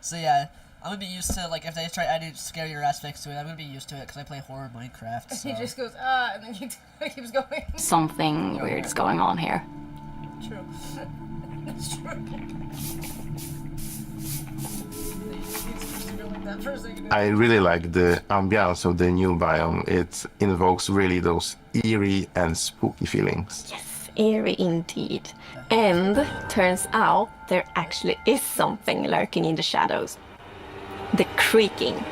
So yeah, I'm going to be used to, like, if they try adding scarier aspects to it, I'm going to be used to it because I play horror Minecraft, so... He just goes, and then he keeps going. Something weird's going on here. True. It's true. I really like the ambiance of the new biome. It invokes really those eerie and spooky feelings. Yes, eerie indeed. And turns out there actually is something lurking in the shadows. The creaking.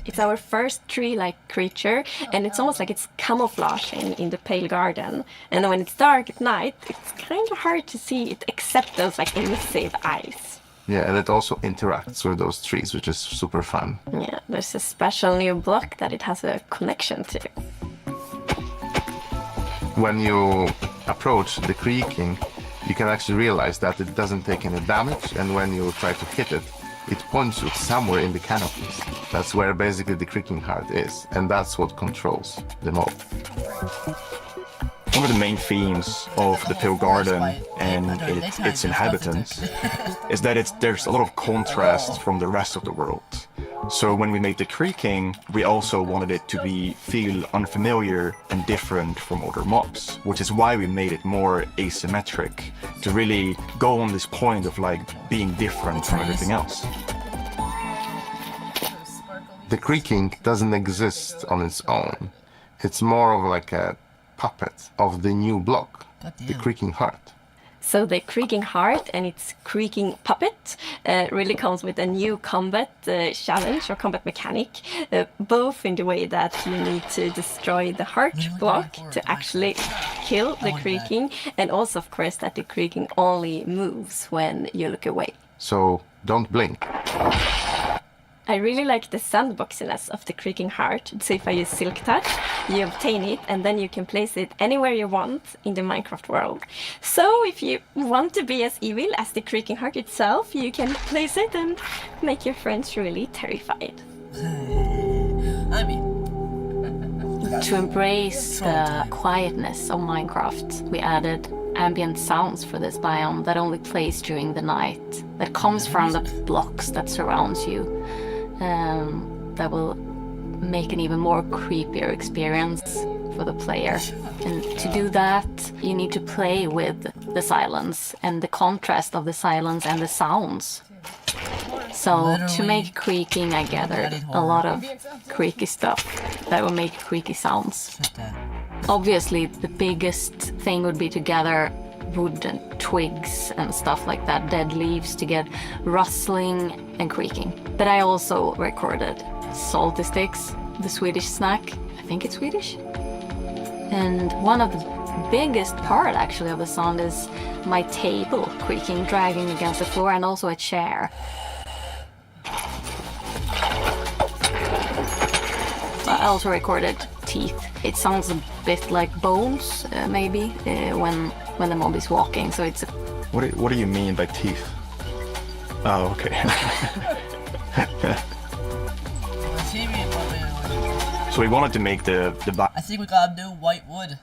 It's our first tree-like creature, and it's almost like it's camouflaging in the Pale Garden. And when it's dark at night, it's kind of hard to see it except those like elusive eyes. Yeah, and it also interacts with those trees, which is super fun. Yeah, there's a special new block that it has a connection to. When you approach the creaking, you can actually realize that it doesn't take any damage, and when you try to hit it, it points you somewhere in the canopies. That's where basically the creaking heart is, and that's what controls the mob. One of the main themes of the Pale Garden and its inhabitants is that there's a lot of contrast from the rest of the world. So when we made the creaking, we also wanted it to feel unfamiliar and different from other mobs, which is why we made it more asymmetric, to really go on this point of like being different from everything else. The creaking doesn't exist on its own. It's more of like a puppet of the new block, the creaking heart. So the creaking heart and its creaking puppet really comes with a new combat challenge or combat mechanic, both in the way that you need to destroy the heart block to actually kill the creaking, and also of course that the creaking only moves when you look away. So don't blink. I really like the sandboxiness of the creaking heart. So if I use Silk Touch, you obtain it and then you can place it anywhere you want in the Minecraft world. So if you want to be as evil as the creaking heart itself, you can place it and make your friends really terrified. I mean, to embrace the quietness of Minecraft, we added ambient sounds for this biome that only plays during the night, that comes from the blocks that surrounds you, that will make an even more creepier experience for the player. And to do that, you need to play with the silence and the contrast of the silence and the sounds. So to make creaking, I gathered a lot of creaky stuff that will make creaky sounds. Obviously, the biggest thing would be to gather wood and twigs and stuff like that, dead leaves, to get rustling and creaking. But I also recorded salty sticks, the Swedish snack. I think it's Swedish. And one of the biggest part actually of the sound is my table creaking, dragging against the floor, and also a chair. I also recorded teeth. It sounds a bit like bones, maybe, when the mob is walking. So it's. What do you mean by teeth? Oh, okay. So we wanted to make the. I think we got new white wood.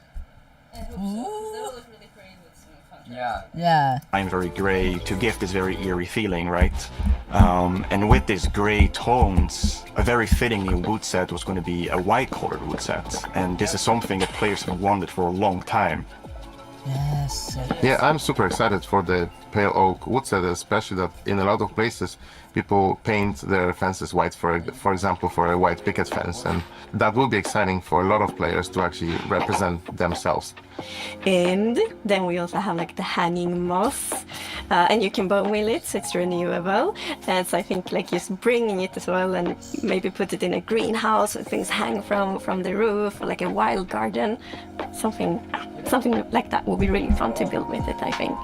Yeah. I'm very grey to give this very eerie feeling, right? And with these grey tones, a very fitting new wood set was going to be a white colored wood set. And this is something that players have wanted for a long time. Yes. Yeah, I'm super excited for the pale oak wood set, especially that in a lot of places people paint their fences white, for example, for a white picket fence, and that will be exciting for a lot of players to actually represent themselves. And then we also have like the hanging moss, and you can bone wheel it, so it's renewable. And so I think like just bringing it as well, and maybe put it in a greenhouse where things hang from the roof, or like a wild garden, something like that will be really fun to build with it, I think.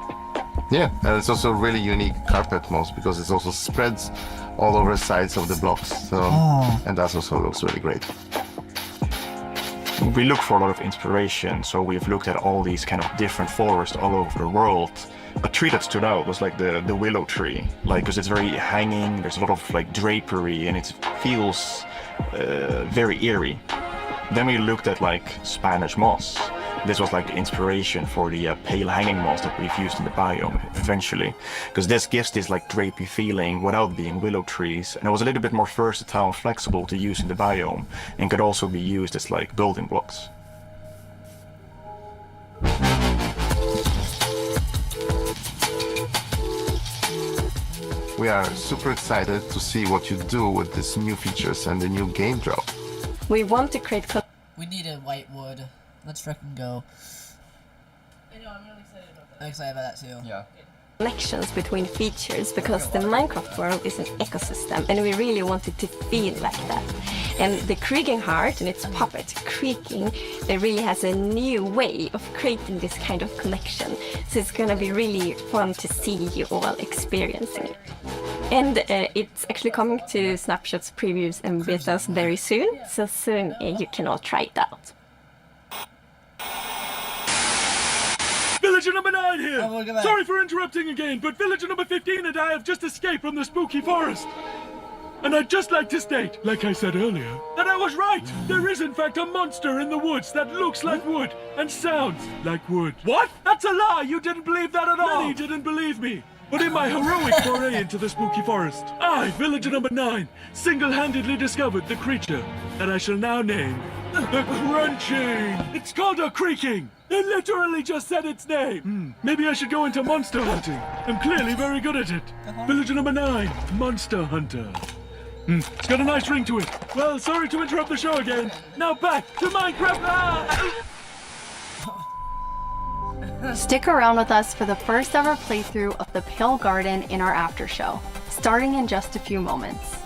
Yeah, and it's also really unique carpet moss because it also spreads all over the sides of the blocks. So, and that also looks really great. We look for a lot of inspiration, so we've looked at all these kind of different forests all over the world. A tree that stood out was like the willow tree, like because it's very hanging. There's a lot of like drapery, and it feels very eerie. Then we looked at like Spanish moss. This was like the inspiration for the pale hanging moss that we've used in the biome eventually, because this gives this like drapey feeling without being willow trees, and it was a little bit more versatile and flexible to use in the biome, and could also be used as like building blocks. We are super excited to see what you do with these new features and the new game drop. We want to create. We need a white wood. Let's frickin' go. I know, I'm really excited about that. I'm excited about that too. Yeah. Connections between features, because the Minecraft world is an ecosystem and we really want it to feel like that. And the creaking heart and its puppet creaking, it really has a new way of creating this kind of connection. So it's gonna be really fun to see you all experiencing it. And it's actually coming to snapshots, previews and betas very soon. So soon you can all try it out. Villager number 9 here! Oh, look at that. Sorry for interrupting again, but villager number 15 and I have just escaped from the spooky forest. And I'd just like to state, like I said earlier, that I was right! There is in fact a monster in the woods that looks like wood and sounds like wood. What? That's a lie! You didn't believe that at all! Many didn't believe me. But in my heroic foray into the spooky forest, I, villager number 9, single-handedly discovered the creature that I shall now name the Crunching. It's called a creaking. It literally just said its name. Maybe I should go into monster hunting. I'm clearly very good at it. Villager number 9, Monster Hunter. It's got a nice ring to it. Well, sorry to interrupt the show again. Now back to Minecraft. Stick around with us for the first ever playthrough of the Pale Garden in our after show, starting in just a few moments.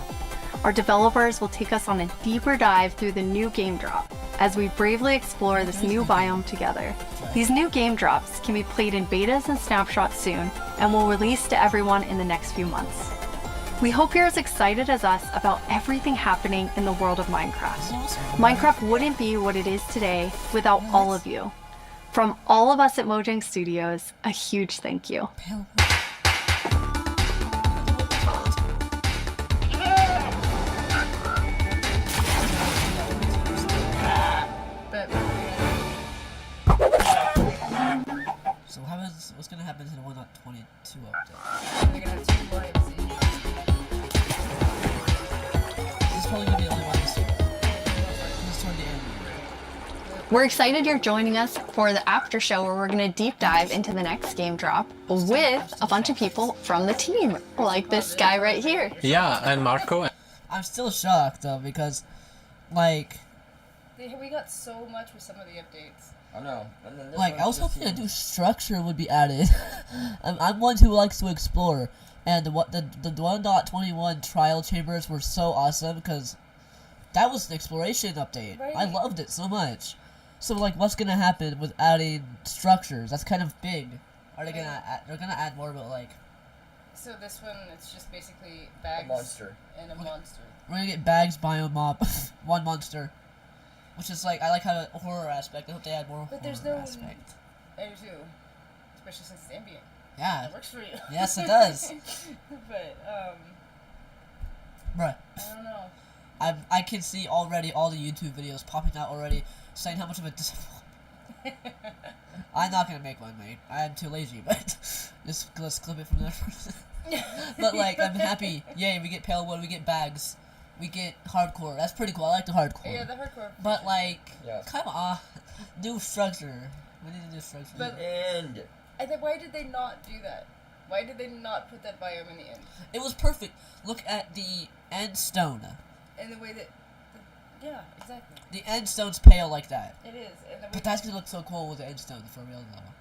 Our developers will take us on a deeper dive through the new game drop as we bravely explore this new biome together. These new game drops can be played in betas and snapshots soon and will release to everyone in the next few months. We hope you're as excited as us about everything happening in the world of Minecraft. Minecraft wouldn't be what it is today without all of you. From all of us at Mojang Studios, a huge thank you. So what's gonna happen to the 1.22 update? They're gonna have 2 lives in. This is probably gonna be the only one this year. This toward the end. We're excited you're joining us for the after show where we're going to deep dive into the next game drop with a bunch of people from the team, like this guy right here. Yeah, and Marco. I'm still shocked though because, like, We got so much with some of the updates. I know. And then this like I was one hoping a new structure would be added. I'm one who likes to explore, and the 1.21 trial chambers were so awesome because that was an exploration update. Right. I loved it so much. So like, what's gonna happen with adding structures? That's kind of big. Are they gonna they're gonna add more, but like. So this one, it's just basically bags monster. And a monster. We're gonna get bags, biomob, one monster. Which is like, I like how a horror aspect. I hope they add more But there's horror no aspect. I do too. Especially since it's ambient. Yeah. That works for you. Yes, it does. But, Bruh. I don't know. I can see already all the YouTube videos popping out already saying how much of a disappointment. I'm not gonna make one, mate. I'm too lazy, but let's clip it from there. But like, I'm happy. Yay, we get pale wood, we get bags. We get hardcore. That's pretty cool. I like the hardcore. Yeah, the hardcore. But like, Yes. come on, new structure. We need a new structure. But And why did they not do that? Why did they not put that biome in the end? It was perfect. Look at the end stone. And the way that, yeah, exactly. The end stone's pale like that. It is. And the way But that's gonna look so cool with the end stone for real though.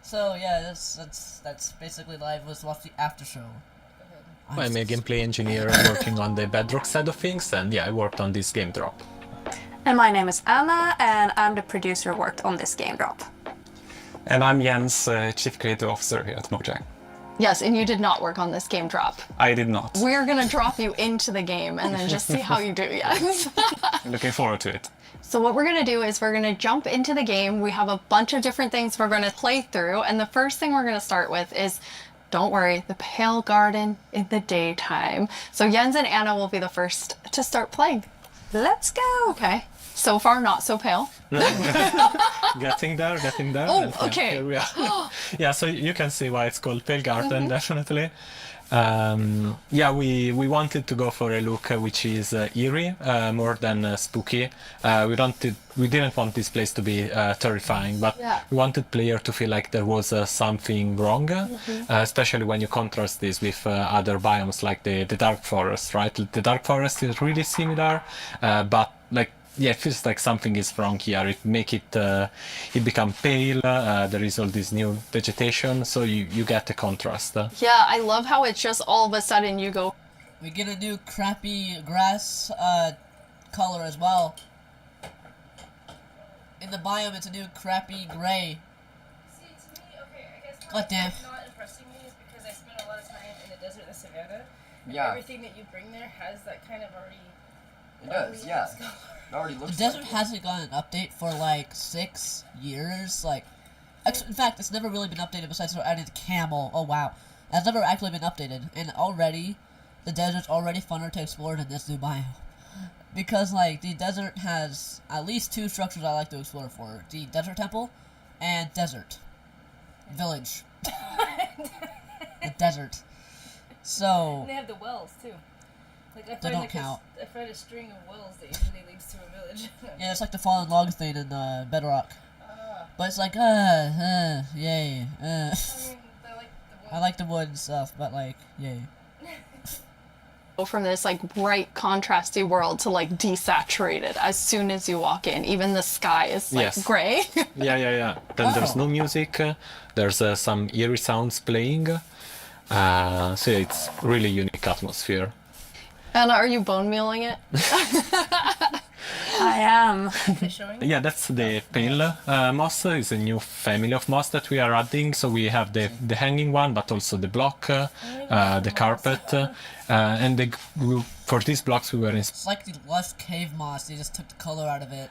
So yeah, that's basically live. Let's watch the after show. I'm a gameplay engineer working on the Bedrock side of things, and yeah, I worked on this game drop. And my name is Anna, and I'm the producer who worked on this game drop. And I'm Jens, Chief Creative Officer here at Mojang. Yes, and you did not work on this game drop. I did not. We're gonna drop you into the game and then just see how you do, yes. Looking forward to it. So what we're gonna do is we're gonna jump into the game. We have a bunch of different things we're gonna play through, and the first thing we're gonna start with is, don't worry, the Pale Garden in the daytime. So Jens and Anna will be the first to start playing. Let's go! Okay. So far, not so pale. Getting there. Oh, and, yeah, okay. Here we are. Yeah, so you can see why it's called Pale Garden, definitely. Yeah, we wanted to go for a look which is eerie, more than spooky. We didn't want this place to be terrifying, but we wanted player to feel like there was something wrong, especially when you contrast this with other biomes like the Dark Forest, right? The Dark Forest is really similar, but like, yeah, it feels like something is wrong here. It make it become pale. There is all this new vegetation, so you get the contrast. Yeah, I love how it's just all of a sudden you go. We get a new crappy grass color as well. In the biome, it's a new crappy gray. See, to me, okay, I guess God damn. what's not impressing me is because I spent a lot of time in the desert and the savannah. And Yeah. everything that you bring there has that kind of already. it does, yeah. It already The looks desert like it. hasn't gotten an update for like 6 years. Like, actually, in fact, it's never really been updated besides for adding the camel. Oh wow, that's never actually been updated, and already, the desert's already funner to explore than this new biome. Because like the desert has at least 2 structures I like to explore for: the desert temple and desert village. The desert. So. And they have the wells too. Like I They find don't like count. I find a string of wells that usually leads to a village. Yeah, it's like the fallen log thing in Bedrock. But it's like, yay. I mean, I like the wood and stuff, but like, yay. from this like bright contrasty world to like desaturated as soon as you walk in. Even the sky is like gray. Yeah. Then there's no music. There's some eerie sounds playing. So yeah, it's really unique atmosphere. Anna, are you bone mealing it? I am. Yeah, that's the pale moss. It's a new family of moss that we are adding. So we have the hanging one, but also the block, the carpet, and for these blocks we were in. It's like the lush cave moss. They just took the color out of it.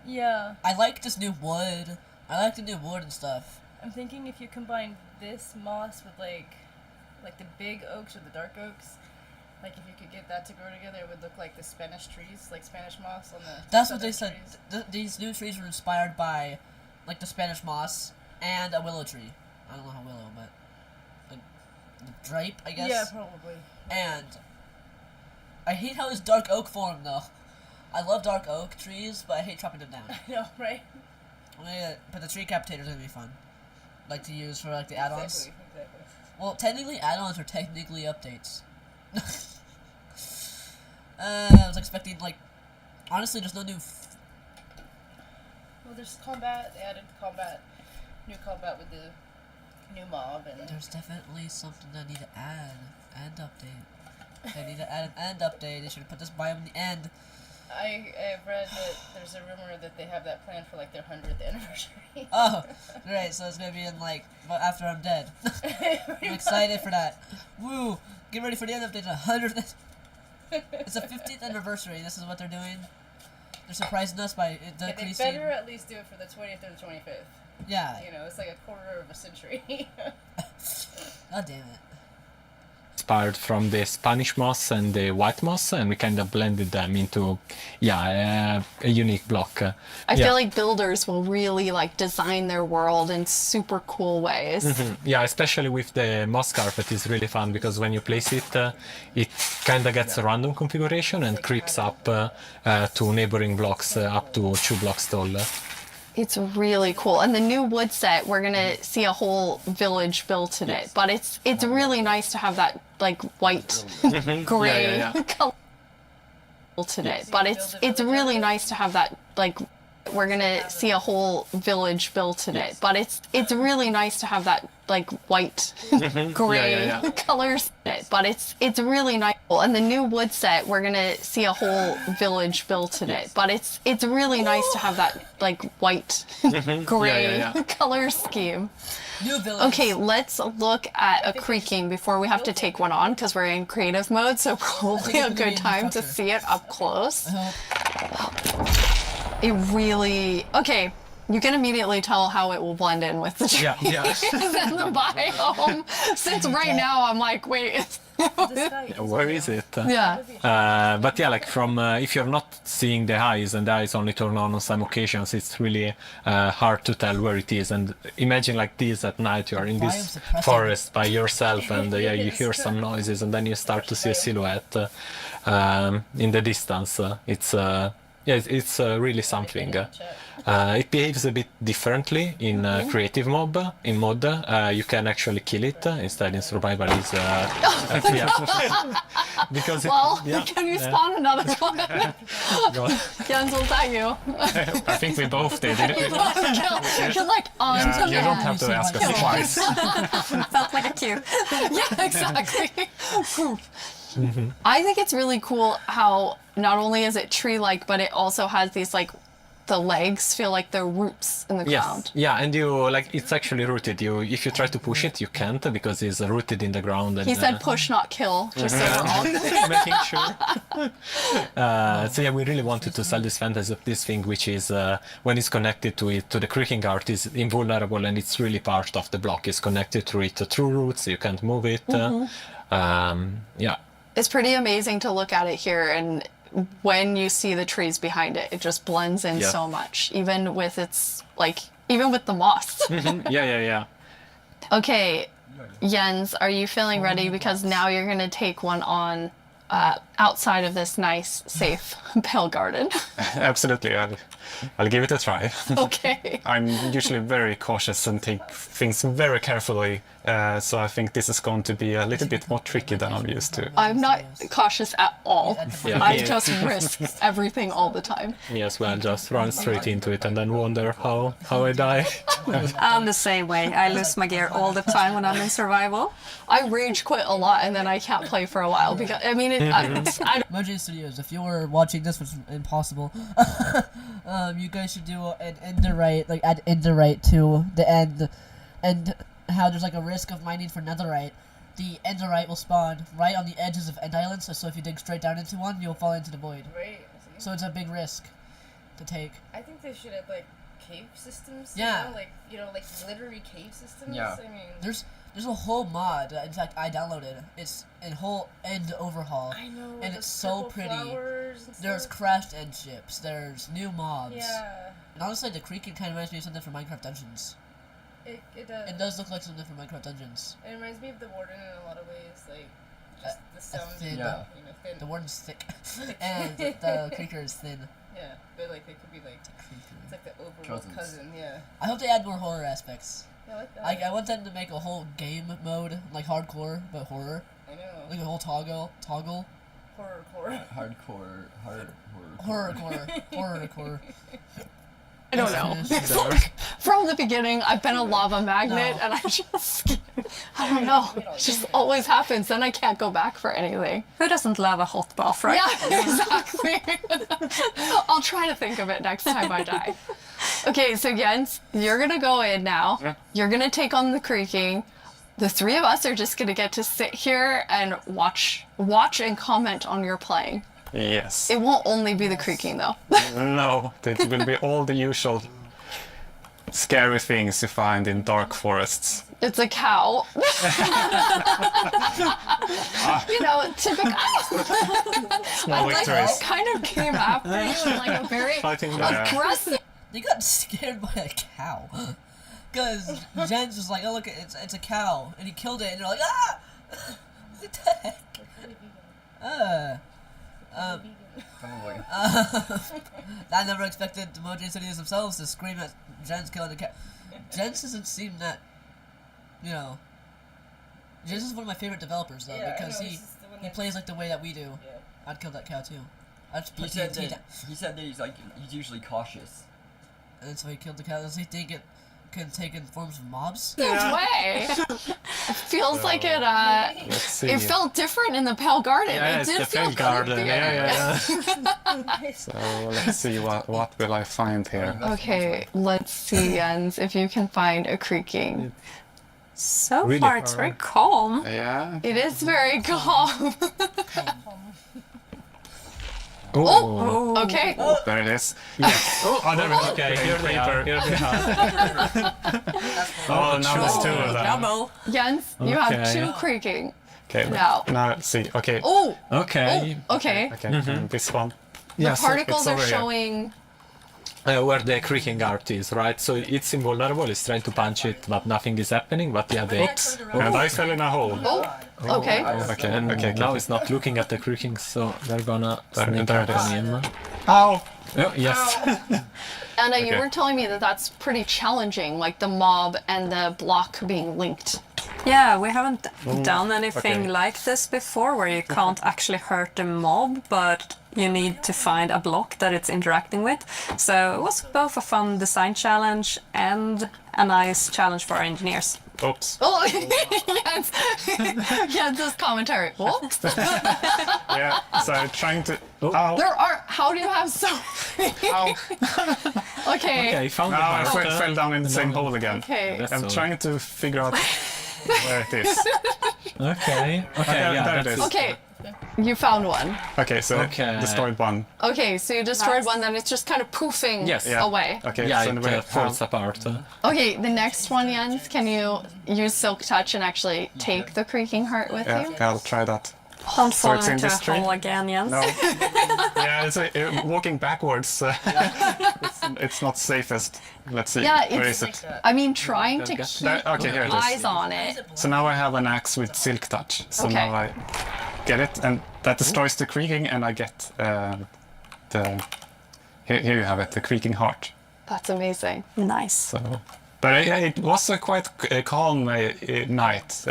Yeah. I like this new wood. I like the new wood and stuff. I'm thinking if you combine this moss with like the big oaks or the dark oaks, like if you could get that to grow together, it would look like the Spanish trees, like Spanish moss on the. That's what they said. These new trees were inspired by, like the Spanish moss and a willow tree. I don't know how willow, but like the drape, I guess. Yeah, probably. And I hate how it's dark oak form though. I love dark oak trees, but I hate chopping them down. I know, right? But the tree capitator's gonna be fun, like to use for like the add-ons. Exactly. Well, technically add-ons are technically updates. I was expecting, like, honestly, there's no new. Well, there's combat. They added new combat with the new mob, and there's definitely something I need to add and update. They need to add an end update. They should have put this biome in the end. I've read that there's a rumor that they have that planned for like their 100th anniversary. Oh, right. So it's gonna be in like after I'm dead. I'm excited for that. Woo! Get ready for the end update. 100th. It's the 50th anniversary. This is what they're doing. They're surprising us by decreasing. They better at least do it for the 20th or the 25th. Yeah. You know, it's like a quarter of a century. God damn it. Inspired from the Spanish moss and the white moss, and we kind of blended them into a unique block. I feel like builders will really like design their world in super cool ways. Yeah, especially with the moss carpet is really fun because when you place it, it kind of gets a random configuration and creeps up to neighboring blocks up to 2 blocks tall. It's really cool. And the new wood set, we're gonna see a whole village built in it. But it's really nice to have that like white gray color built in it. But it's really nice to have that like we're gonna see a whole village built in it. But it's really nice to have that like white gray colors in it. But it's really nice. And the new wood set, we're gonna see a whole village built in it. But it's really nice to have that like white gray color scheme. New village. Okay, let's look at a creaking before we have to take one on because we're in creative mode, so probably a good time to see it up close. It really... Okay, you can immediately tell how it will blend in with the trees and the biome. Since right now I'm like, wait... Where is it? Yeah. But yeah, like from if you're not seeing the eyes and the eyes only turn on some occasions, it's really hard to tell where it is. And imagine like this at night, you are in this forest by yourself, and you hear some noises, and then you start to see a silhouette in the distance. It's really something. It behaves a bit differently in creative mode. In mod, you can actually kill it. Instead, in survival, is because can you spawn another one? Jens, will that you? I think we both did. You're like on to you don't have to ask us twice. Felt like a cue. Yeah, exactly. I think it's really cool how not only is it tree-like, but it also has these like the legs feel like they're roots in the ground. Yeah, and you like it's actually rooted. If you try to push it, you can't because it's rooted in the ground. And, he said push, not kill, just so we're all making sure. So yeah, we really wanted to sell this fantasy of this thing, which is when it's connected to the creaking art, is invulnerable and it's really part of the block. It's connected to it through roots. You can't move it. Yeah. It's pretty amazing to look at it here, and when you see the trees behind it, it just blends in so much, even with the moss. Yeah. Okay, Jens, are you feeling ready? Because now you're going to take one on outside of this nice, safe pale garden. Absolutely, I'll give it a try. Okay. I'm usually very cautious and take things very carefully, so I think this is going to be a little bit more tricky than I'm used to. I'm not cautious at all. Yeah, I me- just risk everything all the time. Yes, well, just run straight into it and then wonder how I die. I'm the same way. I lose my gear all the time when I'm in survival. I rage quit a lot and then I can't play for a while because, I mean, I Mojang Studios, if you were watching this, which is impossible, you guys should do an enderite, like add enderite to the end, and how there's like a risk of mining for netherite. The enderite will spawn right on the edges of end islands, so if you dig straight down into one, you'll fall into the void. Right. So it's a big risk to take. I think they should have like cave systems. Yeah. You know, like glittery cave systems. Yeah. I mean, There's a whole mod. In fact, I downloaded. It's a whole end overhaul. I know. And the it's so purple pretty. flowers and There's stuff. crashed end ships. There's new mobs. Yeah. And honestly, the creaking kind of reminds me of something from Minecraft Dungeons. It It does look like something from Minecraft Dungeons. It reminds me of the Warden in a lot of ways, like just the sound. Thin. Yeah. You know, thin. The warden's thick, and the creaker is thin. Yeah, but like they could be like it's like the overworld cousin. Yeah. I hope they add more horror aspects. Yeah, I like that. I want them to make a whole game mode, like hardcore, but horror. I know. Like a whole toggle. Horror. Hardcore. Horrorcore. I don't know. It's like, from the beginning, I've been a lava magnet, and I don't know. It just always happens. Then I can't go back for anything. Who doesn't love a hot bath, right? Yeah, exactly. I'll try to think of it next time I die. Okay, so Jens, you're gonna go in now. Yeah. You're gonna take on the creaking. The three of us are just gonna get to sit here and watch and comment on your playing. Yes. It won't only be the creaking though. No, it will be all the usual scary things you find in dark forests. It's a cow. You know, typical. Small victories. Kind of came after you in like a very Fighting back. aggressive. They got scared by a cow. Because Jen's was like, oh look, it's a cow. And he killed it, and they're like, ah! What the heck? I never expected the Mojang Studios themselves to scream at Jen's killing a cow. Jen's doesn't seem that, you know... Jen's is one of my favorite developers, though, because he plays like the way that we do. Yeah. I'd kill that cow, too. I'd He put said TNT down. that he's usually cautious. And so he killed the cow. Does he think it can take in forms of mobs? No way. It feels like it. Let's see. It felt different in the Pale Garden. Yeah, it it's did the feel Pale Garden. creepy. Yeah. So let's see what will I find here. Okay, let's see, Jens, if you can find a creaking. So Really far, it's far. very calm. Yeah. It is very calm. Oh. Okay. Oh, there it is. Yes. Oh, there we go. Okay, here they are. Here they are. Oh, now there's two of them. Jens, you have Okay. two creaking. Okay. Now. Now let's see. Okay. Oh. Okay. Okay. Okay. And this one. The Yes, particles it's are over here. showing. Where the creaking art is, right? So it's invulnerable, it's trying to punch it, but nothing is happening, but yeah, the... Oops. And I fell in a hole. Oh, okay. Okay, and now it's not looking at the creaking, so they're gonna sneak there up it is. on him. Ow! Oh, yes. Anna, you Okay. were telling me that that's pretty challenging, like the mob and the block being linked. Yeah, we haven't done anything okay. like this before, where you can't actually hurt the mob, but you need to find a block that it's interacting with. So it was both a fun design challenge and a nice challenge for our engineers. Oops. Oh, yes. Jens's commentary. Whoops. Yeah, so I'm trying to... Ow! There are. How do you have so many? Ow! Okay. Okay, found Now I the fell down in the same hole again. Okay. That's I'm so- trying to figure out where it is. Okay, yeah, there it that's... is. Okay. You found one. Okay, so Okay. destroyed one. Okay, so you destroyed one, then it's just kind of poofing Yes. Yeah. away. Okay, Yeah, so it we falls have... apart. Okay, the next one, Jens, can you use Silk Touch and actually take the creaking heart with Yeah, you? I'll try that. Don't So fall it's in into a this tree? hole again, Jens. No. Yeah, it's walking backwards. It's not safest. Let's see. Yeah, Where it's. is it? I mean, trying to keep Okay, here it is. eyes on it. So now I have an axe with silk touch. So Okay. now I get it, and that destroys the creaking, and I get the... Here you have it, the creaking heart. That's amazing. Nice. So, but it was a quite calm night.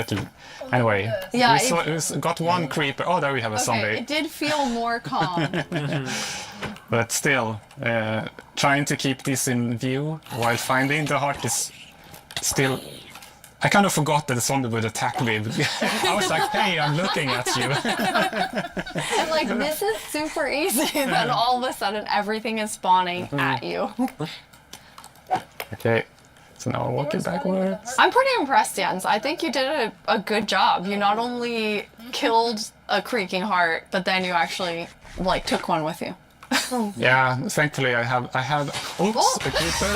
Anyway, Yeah, we got one creeper. Oh, there we have a zombie. Okay, it did feel more calm. But still, trying to keep this in view while finding the heart is still... I kind of forgot that the zombie would attack me. I was like, hey, I'm looking at you. And like, this is super easy, then all of a sudden everything is spawning at you. Okay, so now I'm walking backwards. I'm pretty impressed, Jens. I think you did a good job. You not only killed a creaking heart, but then you actually like took one with you. Yeah, thankfully I have. Oops, a creeper.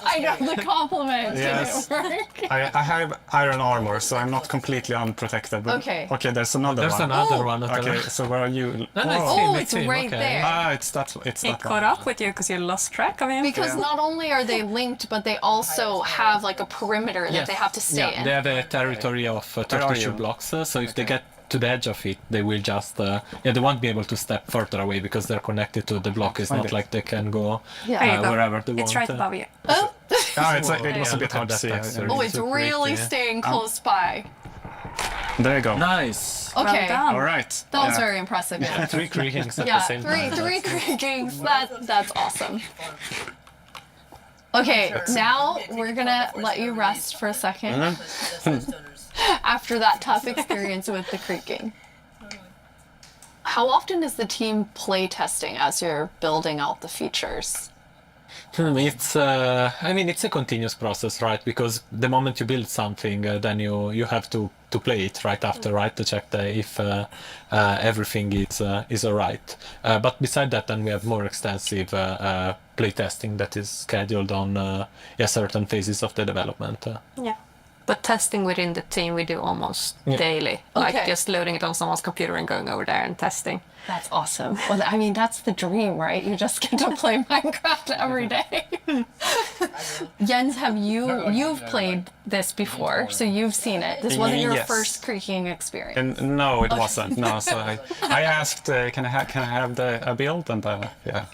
I know the compliment Yes. didn't work. I have iron armor, so I'm not completely unprotected. But Okay. Okay, there's another one. There's another one. Okay, so where are you? It's right there. Ah, it's that He one. caught up with you because you lost track of him. Because not only are they linked, but they also have like a perimeter that they have to stay in. They have a territory of 32 blocks, so if they get to the edge of it, they will just they won't be able to step further away because they're connected to the block. It's not like they can go There you go. wherever they want. It's right above you. Oh, It was a bit hard to see. oh, it's really staying close by. There you go. Nice. Okay. Well done. All right. That was very impressive. Yeah, 3 creakings at yeah, the same time. three creakings. That's awesome. Okay, now we're gonna let you rest for a second after that tough experience with the creaking. How often is the team play testing as you're building out the features? It's I mean, it's a continuous process, right? Because the moment you build something, then you have to play it right after, right, to check if everything is alright. But beside that, then we have more extensive play testing that is scheduled on certain phases of the development. Yeah. But testing within the team we do almost daily. Like just loading it on someone's computer and going over there and testing. That's awesome. Well, I mean, that's the dream, right? You just get to play Minecraft every day. Jens, you've played this before, so you've seen it. This wasn't your first creaking experience. And no, it wasn't. No, so I asked, can I have a build, and yeah,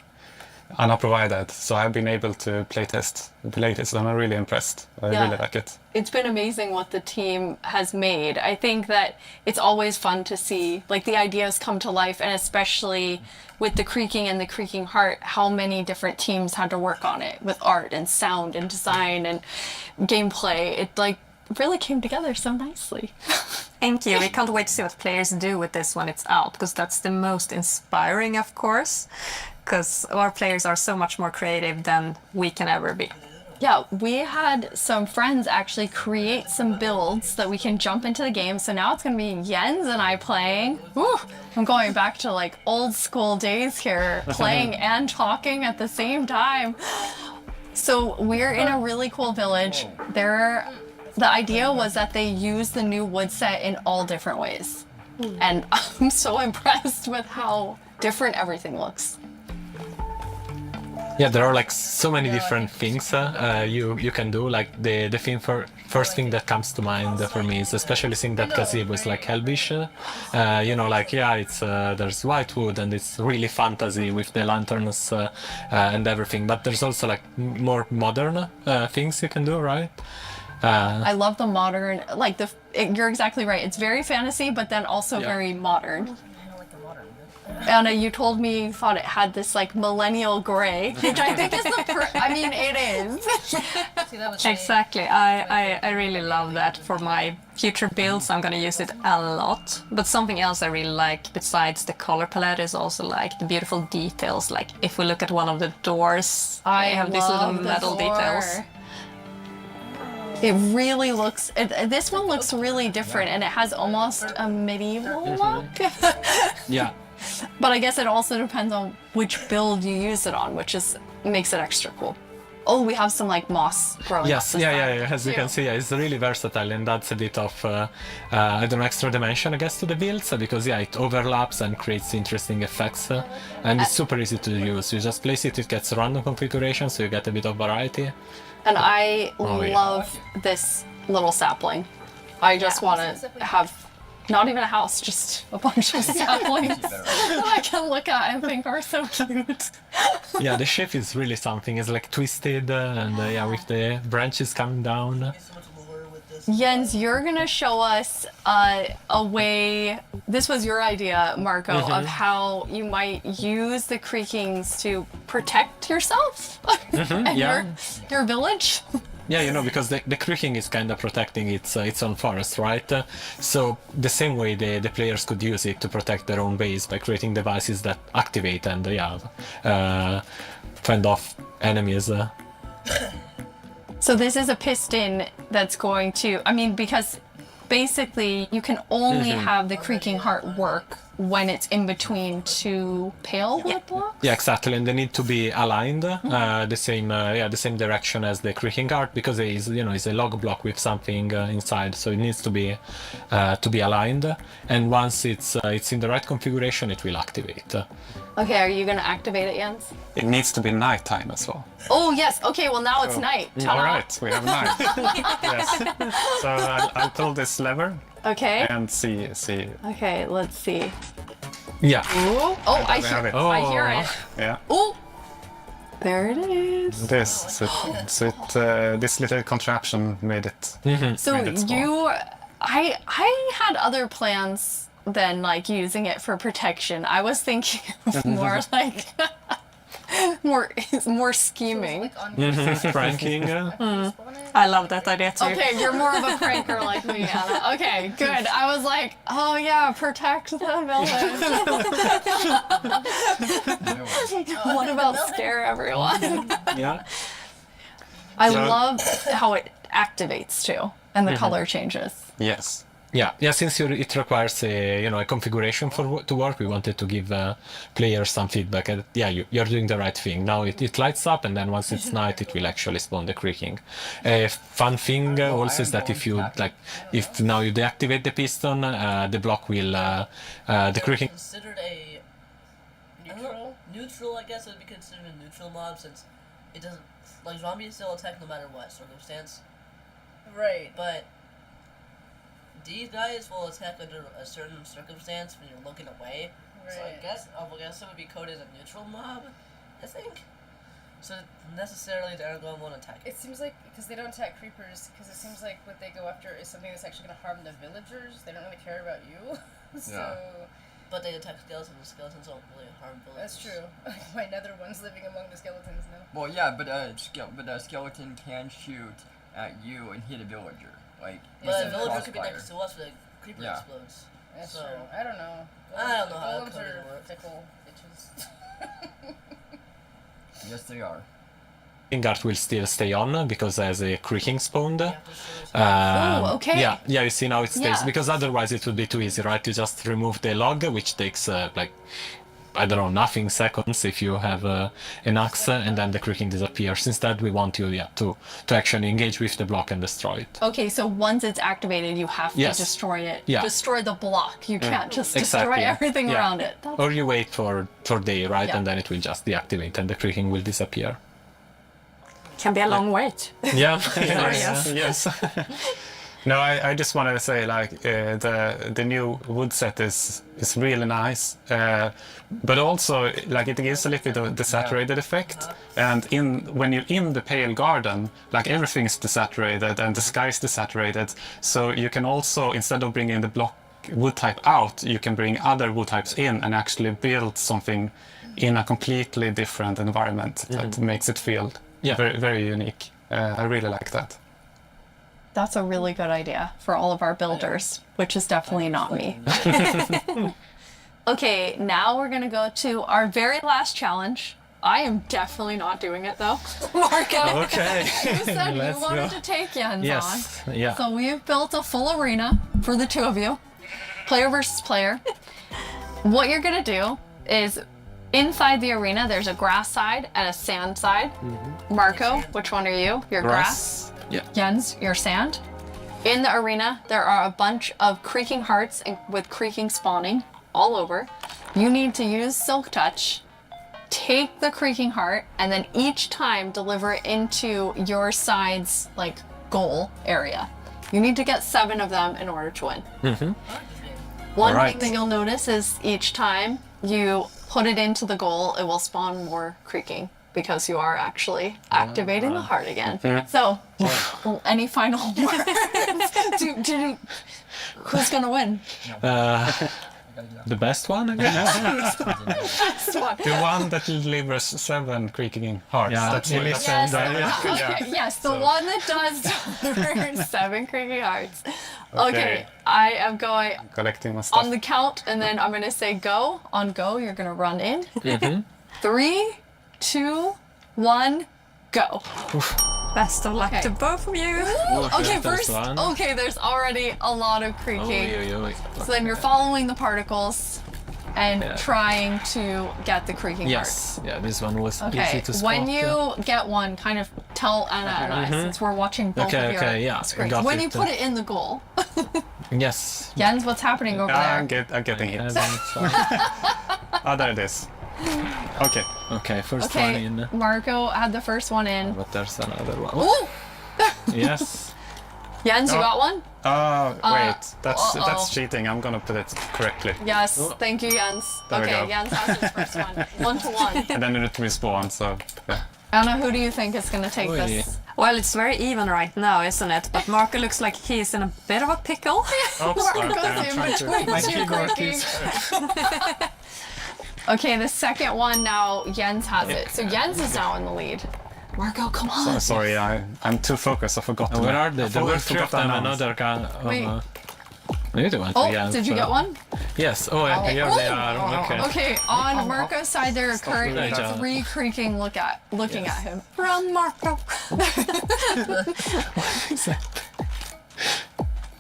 Anna provided. So I've been able to playtest, and I'm really impressed. I really like it. It's been amazing what the team has made. I think that it's always fun to see like the ideas come to life, and especially with the creaking and the creaking heart, how many different teams had to work on it with art and sound and design and gameplay. It like really came together so nicely. Thank you. We can't wait to see what players do with this when it's out, because that's the most inspiring, of course, because our players are so much more creative than we can ever be. Yeah, we had some friends actually create some builds that we can jump into the game. So now it's going to be Jens and I playing. Woo! I'm going back to like old school days here, playing and talking at the same time. So we're in a really cool village. The idea was that they use the new wood set in all different ways. And I'm so impressed with how different everything looks. Yeah, there are like so many different things you can do. Like the first thing that comes to mind for me is especially seeing that gazebo is like Helvish. Like it's there's white wood and it's really fantasy with the lanterns and everything. But there's also like more modern things you can do, right? I love the modern, like you're exactly right. It's very fantasy, but then also very modern. Anna, you told me you thought it had this like millennial gray, which I think is it is. Exactly. I really love that. For my future builds, I'm gonna use it a lot. But something else I really like besides the color palette is also like the beautiful details. Like if we look at one of the doors, I have these little metal details. It really looks, this one looks really different, and it has almost a medieval look. Yeah. But I guess it also depends on which build you use it on, makes it extra cool. Oh, we have some like moss growing. Yes, up as you can see, it's really versatile, and that's a bit of extra dimension, I guess, to the builds, because it overlaps and creates interesting effects, and it's super easy to use. You just place it gets random configuration, so you get a bit of variety. And I love this little sapling. I just want to have Not even a house, just a bunch of saplings that I can look at and think are so cute. Yeah, the shape is really something. It's like twisted and yeah, with the branches coming down. Jens, you're gonna show us a way. This was your idea, Marco, of how you might use the creakings to protect yourself and yeah. your village. Yeah, you know, because the creaking is kind of protecting its own forest, right? So the same way the players could use it to protect their own base by creating devices that activate and fend off enemies. So this is a piston that's going to, I mean, because basically you can only have the creaking heart work when it's in between two pale wood blocks? Yeah, exactly, and they need to be aligned the same direction as the creaking heart, because it's a log block with something inside, so it needs to be aligned, and once it's in the right configuration, it will activate. Okay, are you going to activate it, Jens? It needs to be nighttime as well. Oh yes, okay, well now it's night. All right, we have night. Yes. So I'll pull this lever. Okay. And see. Okay, let's see. Yeah. Ooh. Oh, I hear it. Yeah. Oh, there it is. This little contraption made it. So made it small. I had other plans than like using it for protection. I was thinking more like more scheming. Pranking. I love that idea too. Okay, you're more of a pranker like me, Anna. Okay, good. I was like, oh yeah, protect the village. What about scare everyone? Yeah. I love how it activates too, and the color changes. Yes. Yeah. Since it requires a configuration to work, we wanted to give players some feedback. And yeah, you're doing the right thing. Now it lights up, and then once it's night, it will actually spawn the creaking. A fun thing also is that if now you deactivate the piston, the block will the creaking. Considered a neutral. I guess it would be considered a neutral mob since it doesn't like zombies still attack no matter what circumstance. Right. But these guys will attack under a certain circumstance when you're looking away. Right. So I guess it would be coded as a neutral mob, I think. So necessarily they aren't going to want to attack it. It seems like, because they don't attack creepers, because it seems like what they go after is something that's actually going to harm the villagers. They don't really care about you. So. Yeah. But they attack skeletons, and skeletons don't really harm villagers. That's true. My nether one's living among the skeletons now. Well, yeah, but a skeleton can shoot at you and hit a villager. Like, but a villager could be next to us when a creeper explodes. That's true. I don't know. I don't know how golems that are works. fickle bitches. Yes, they are. Guard will still stay on because as a creaking spawned. Oh, okay. Yeah, you see now it stays because otherwise it would be too easy, right? You just remove the log, which takes nothing seconds if you have an axe, and then the creaking disappears. Instead, we want you to actually engage with the block and destroy it. Okay, so once it's activated, you have to destroy it. Yeah. Destroy the block. You can't just destroy everything around it. Or you wait for day, right? Yeah. And then it will just deactivate and the creaking will disappear. Can be a long wait. Yeah. Yes. No, I just want to say the new wood set is really nice, but also it gives a little bit of desaturated effect. And when you're in the pale garden, everything's desaturated and the sky's desaturated. So you can also, instead of bringing the block wood type out, you can bring other wood types in and actually build something in a completely different environment that makes it feel very, very unique. I really like that. That's a really good idea for all of our builders, which is definitely not me. Okay, now we're gonna go to our very last challenge. I am definitely not doing it though. Marco, okay. You said you wanted to take Jens on. Yeah. So we've built a full arena for the two of you, player versus player. What you're gonna do is, inside the arena, there's a grass side and a sand side. Marco, which one are you? You're grass. Yeah. Jens, your sand. In the arena, there are a bunch of creaking hearts with creaking spawning all over. You need to use Silk Touch, take the creaking heart, and then each time deliver it into your side's goal area. You need to get 7 of them in order to win. One Alright. thing that you'll notice is each time you put it into the goal, it will spawn more creaking because you are actually activating the heart again. So, any final words? Who's gonna win? The best one, I guess. Best one. The one that delivers 7 creaking hearts. Yeah, That's you what- listen. Okay, yes, the one that does deliver 7 creaking hearts. Okay, Okay. I am going Collecting my stuff. on the count, and then I'm gonna say go. On go, you're gonna run in. Mhm. 3, 2, 1, go. Best of luck Okay. to both of you. Okay, first first. one. Okay, there's already a lot of creaking. So then you're following the particles and Yeah. trying to get the creaking Yes. Yeah, this one was heart. easy Okay, to spot. when you get one, kind of tell Anna and I, Mhm. since we're watching both Okay, of your okay, yeah, I screens. got When it. you put it in the goal. Yes. Jens, what's happening over there? I'm getting hit. There it is. Okay. Okay, first one Okay, in. Marco had the first one in. But there's another one. Ooh! Yes. Jens, you got one? Wait, that's uh-oh. cheating. I'm gonna put it correctly. Yes, thank you, Jens. There we Okay, go. Jens has his first one. 1 to 1. And then it respawn, so yeah. Anna, who do you think is gonna take Oy. this? Well, it's very even right now, isn't it? But Marco looks like he's in a bit of a pickle. Marco's I'm in trying to- between my two keyboard creaking. Okay, the second one now, Jens has it. So Jens is now in the lead. Marco, come on. Sorry, I'm too focused. I forgot. Where are they? There were 3 of them, to another guy. Wait. Maybe they went Oh, to Jens, did you get one? Yes. Oh, yeah, here they are. Okay. Okay, on Marco's side, there are currently Good job. 3 creaking looking at him. Run, Marco!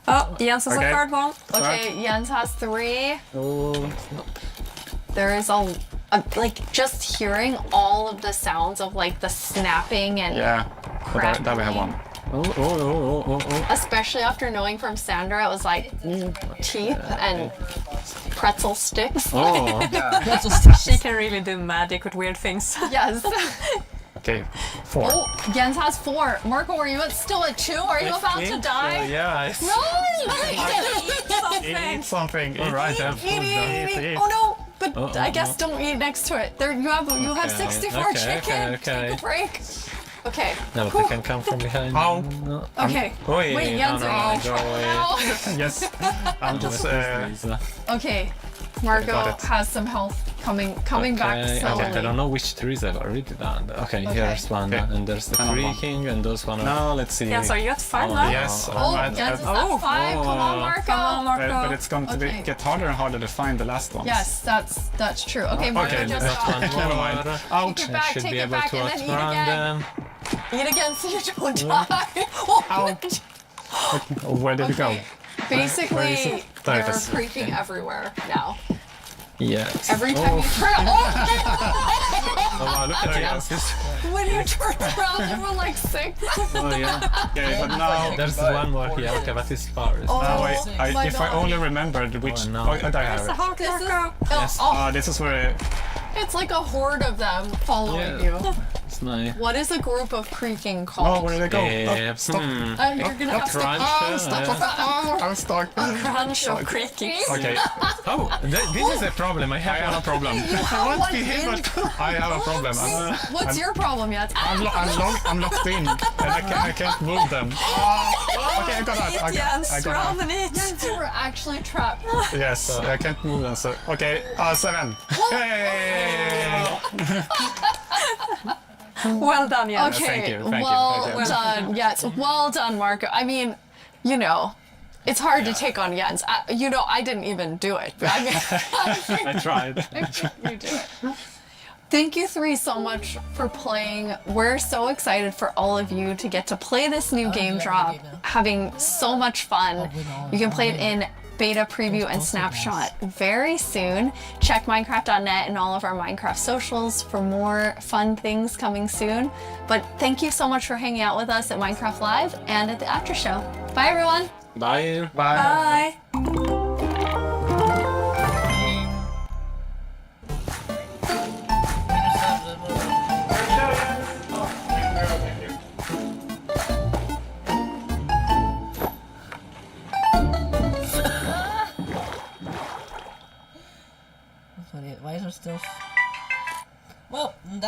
Oh, Jens has Okay. a third one. Okay, Jens has 3. Oh, There is like just hearing all of the sounds of like the snapping and Yeah. But there we have one. oh. especially after knowing from Sandra it was like teeth and pretzel sticks. Oh. She can really do magic with weird things. Yes. Okay, 4. Oh, Jens has 4. Marco, are you still at 2? Are you about to die? Yeah. Run! Eat something. All right, I'm full Eat, done. eat. Oh no! But I guess don't eat next to it. There you have Okay, 64 chicken. okay. Take a break. Okay. No, but they can come from behind. Ow. No. Okay. Oi, Wait, Jens, no, are you go away. Ow. Yes. I'm just. Okay. Marco Got it. has some health coming back Okay, slowly. I don't know which trees I've already done. Okay, here's one, Okay. and there's the Another one. creaking, and those one are... No, let's see. Jens, are you at 5 now? Yes. Oh, I'm Jens is at- at 5. Come on, Marco. Come on, Marco. But it's going to Okay. get harder and harder to find the last ones. Yes, that's true. Okay, Marco Okay, just that's got One Never more. mind. Take Ouch. it back, I should take be it able back, to and then eat outrun again. them. Eat again so you don't die. Oh, Where did it go? Where is basically, it? There it they're is. creaking everywhere now. Yes. Every time you turn Oh, wow, look at There it Jens. goes. when you turn around, you were like 6. Oh, yeah. Okay, but now. There's one more here. Okay, but it's far. It's Oh, Now my if I God. only remembered which. Oh, no. Oh, there I have it. This is, Yes. oh, This is where. it's like a horde of them following you. It's my... What is a group of creaking Oh, called? where did it go? Stop. You're gonna have to Crunch. I'm stuck. Crunch of creaking. Okay. Oh, this is a problem. I I have have a problem. What I have a problem. What's your problem yet? I'm locked in, and I can't move them. Okay, I got that. Jens, I got round that. and eat. Yes, you were actually trapped. Yes, I can't move them. So okay, 7. Hey! Well done, Jens. Okay, Thank you, well done. Yes, well done, Marco. I mean, you know, it's hard to take on Jens. I didn't even do it. But I mean, I tried. you do it. Thank you 3 so much for playing. We're so excited for all of you to get to play this new game drop, having so much fun. You can play it in beta preview and snapshot very soon. Check Minecraft.net and all of our Minecraft socials for more fun things coming soon. But thank you so much for hanging out with us at Minecraft Live and at the after show. Bye everyone. Bye. Bye.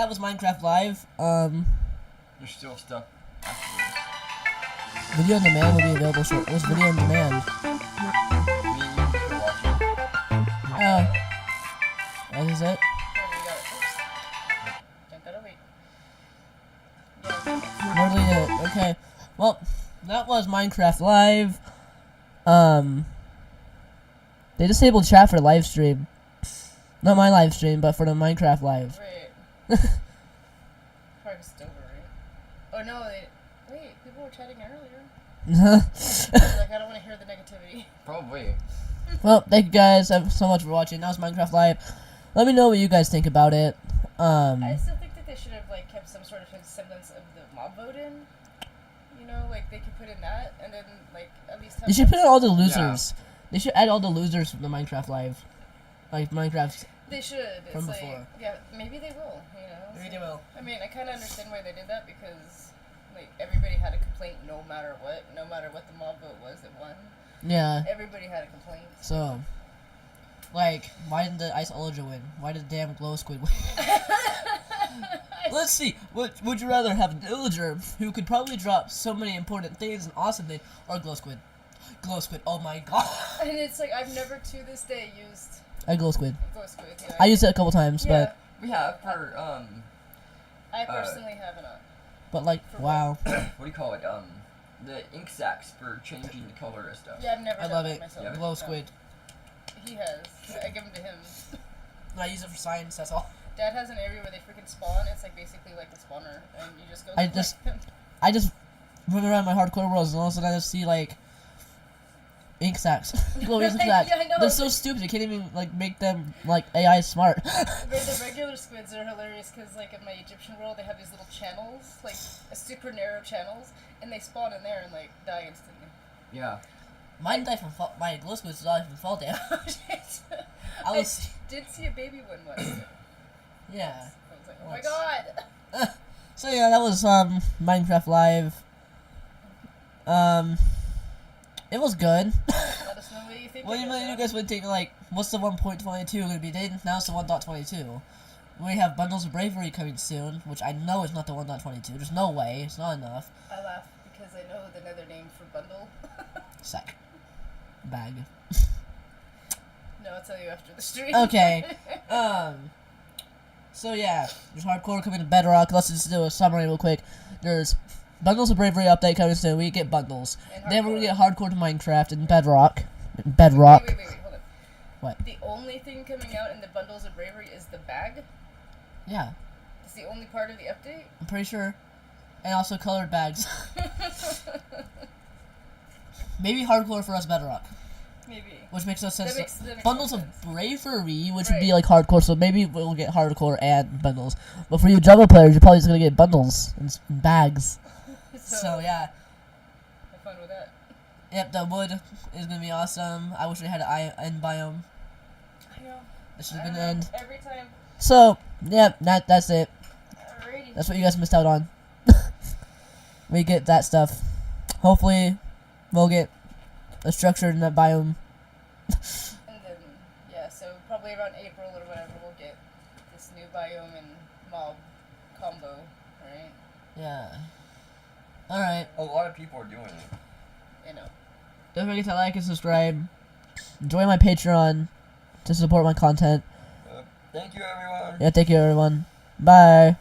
that was Minecraft Live. You're still stuck. Video on demand will be available shortly. What's video on demand? Oh. That is it? Literally it. Okay. Well, that was Minecraft Live. They disabled chat for live stream. Not my live stream, but for the Minecraft Live. Right. Probably still right. Oh no, wait, people were chatting earlier. Like, I don't want to hear the negativity. Probably. Well, thank you guys so much for watching. That was Minecraft Live. Let me know what you guys think about it. I still think that they should have like kept some sort of semblance of the mob vote in. You know, like they could put in that, and then like at least. They should put in all the losers. Yeah. They should add all the losers from the Minecraft Live, like Minecraft. They should. From it's before. Like, yeah, maybe they will. You know. Maybe they will. I mean, I kind of understand why they did that because like everybody had a complaint no matter what the mob vote was that won. Yeah. Everybody had a complaint. So, like, why didn't the Ice Ologer win? Why did the damn Glow Squid win? Let's see. Would you rather have an Illager who could probably drop so many important things and awesome things, or Glow Squid? Glow Squid. Oh my god. And it's like I've never to this day used a Glow Squid. Glow Squid. Yeah. I used it a couple times, but we have for I personally have not. But like, wow. What do you call it? The ink sacs for changing the color and stuff. Yeah, I've never. I love it. Myself. Glow Squid. He has. I give them to him. I use it for science. That's all. Dad has an area where they freaking spawn. It's like basically like the spawner, and you just go. I just run around my hardcore worlds, and all of a sudden I just see like ink sacs. Glow ink sacs. Yeah, I know. They're so stupid. You can't even like make them like AI smart. The regular squids are hilarious because like in my Egyptian world they have these little channels, like super narrow channels, and they spawn in there and like die instantly. Yeah. Mine died from my glow squids died from fall damage. I did see a baby one once. Yeah. I was like, oh my god. So yeah, that was Minecraft Live. It was good. Let us know what you think. What do you guys would think? Like, what's the 1.22 going to be? Now it's the 1.22. We have Bundles of Bravery coming soon, which I know is not the 1.22. There's no way. It's not enough. I laugh because I know the nether name for bundle. Sack. Bag. No, I'll tell you after the stream. Okay. So yeah, there's Hardcore coming to Bedrock. Let's just do a summary real quick. There's Bundles of Bravery update coming soon. We get bundles. Then we're gonna get Hardcore to Minecraft and Bedrock. Bedrock. Wait, hold on. What? The only thing coming out in the Bundles of Bravery is the bag? Yeah. It's the only part of the update? I'm pretty sure. And also colored bags. Maybe Hardcore for us Bedrock. Maybe. Which makes no sense. That makes Bundles no of sense. Bravery, which would be like Hardcore, so maybe we'll get Hardcore and bundles. But for you jungle players, you're probably just gonna get bundles and bags. So yeah. Have fun with that. Yep, the wood is gonna be awesome. I wish we had an end biome. I know. It should have been an end. Every time. So, yep, that's it. Alrighty. That's what you guys missed out on. We get that stuff. Hopefully, we'll get a structure in that biome. And then, yeah, so probably around April or whatever, we'll get this new biome and mob combo, right? Yeah. Alright. A lot of people are doing it. You know. Don't forget to like and subscribe. Join my Patreon to support my content. Thank you, everyone. Yeah, thank you, everyone. Bye.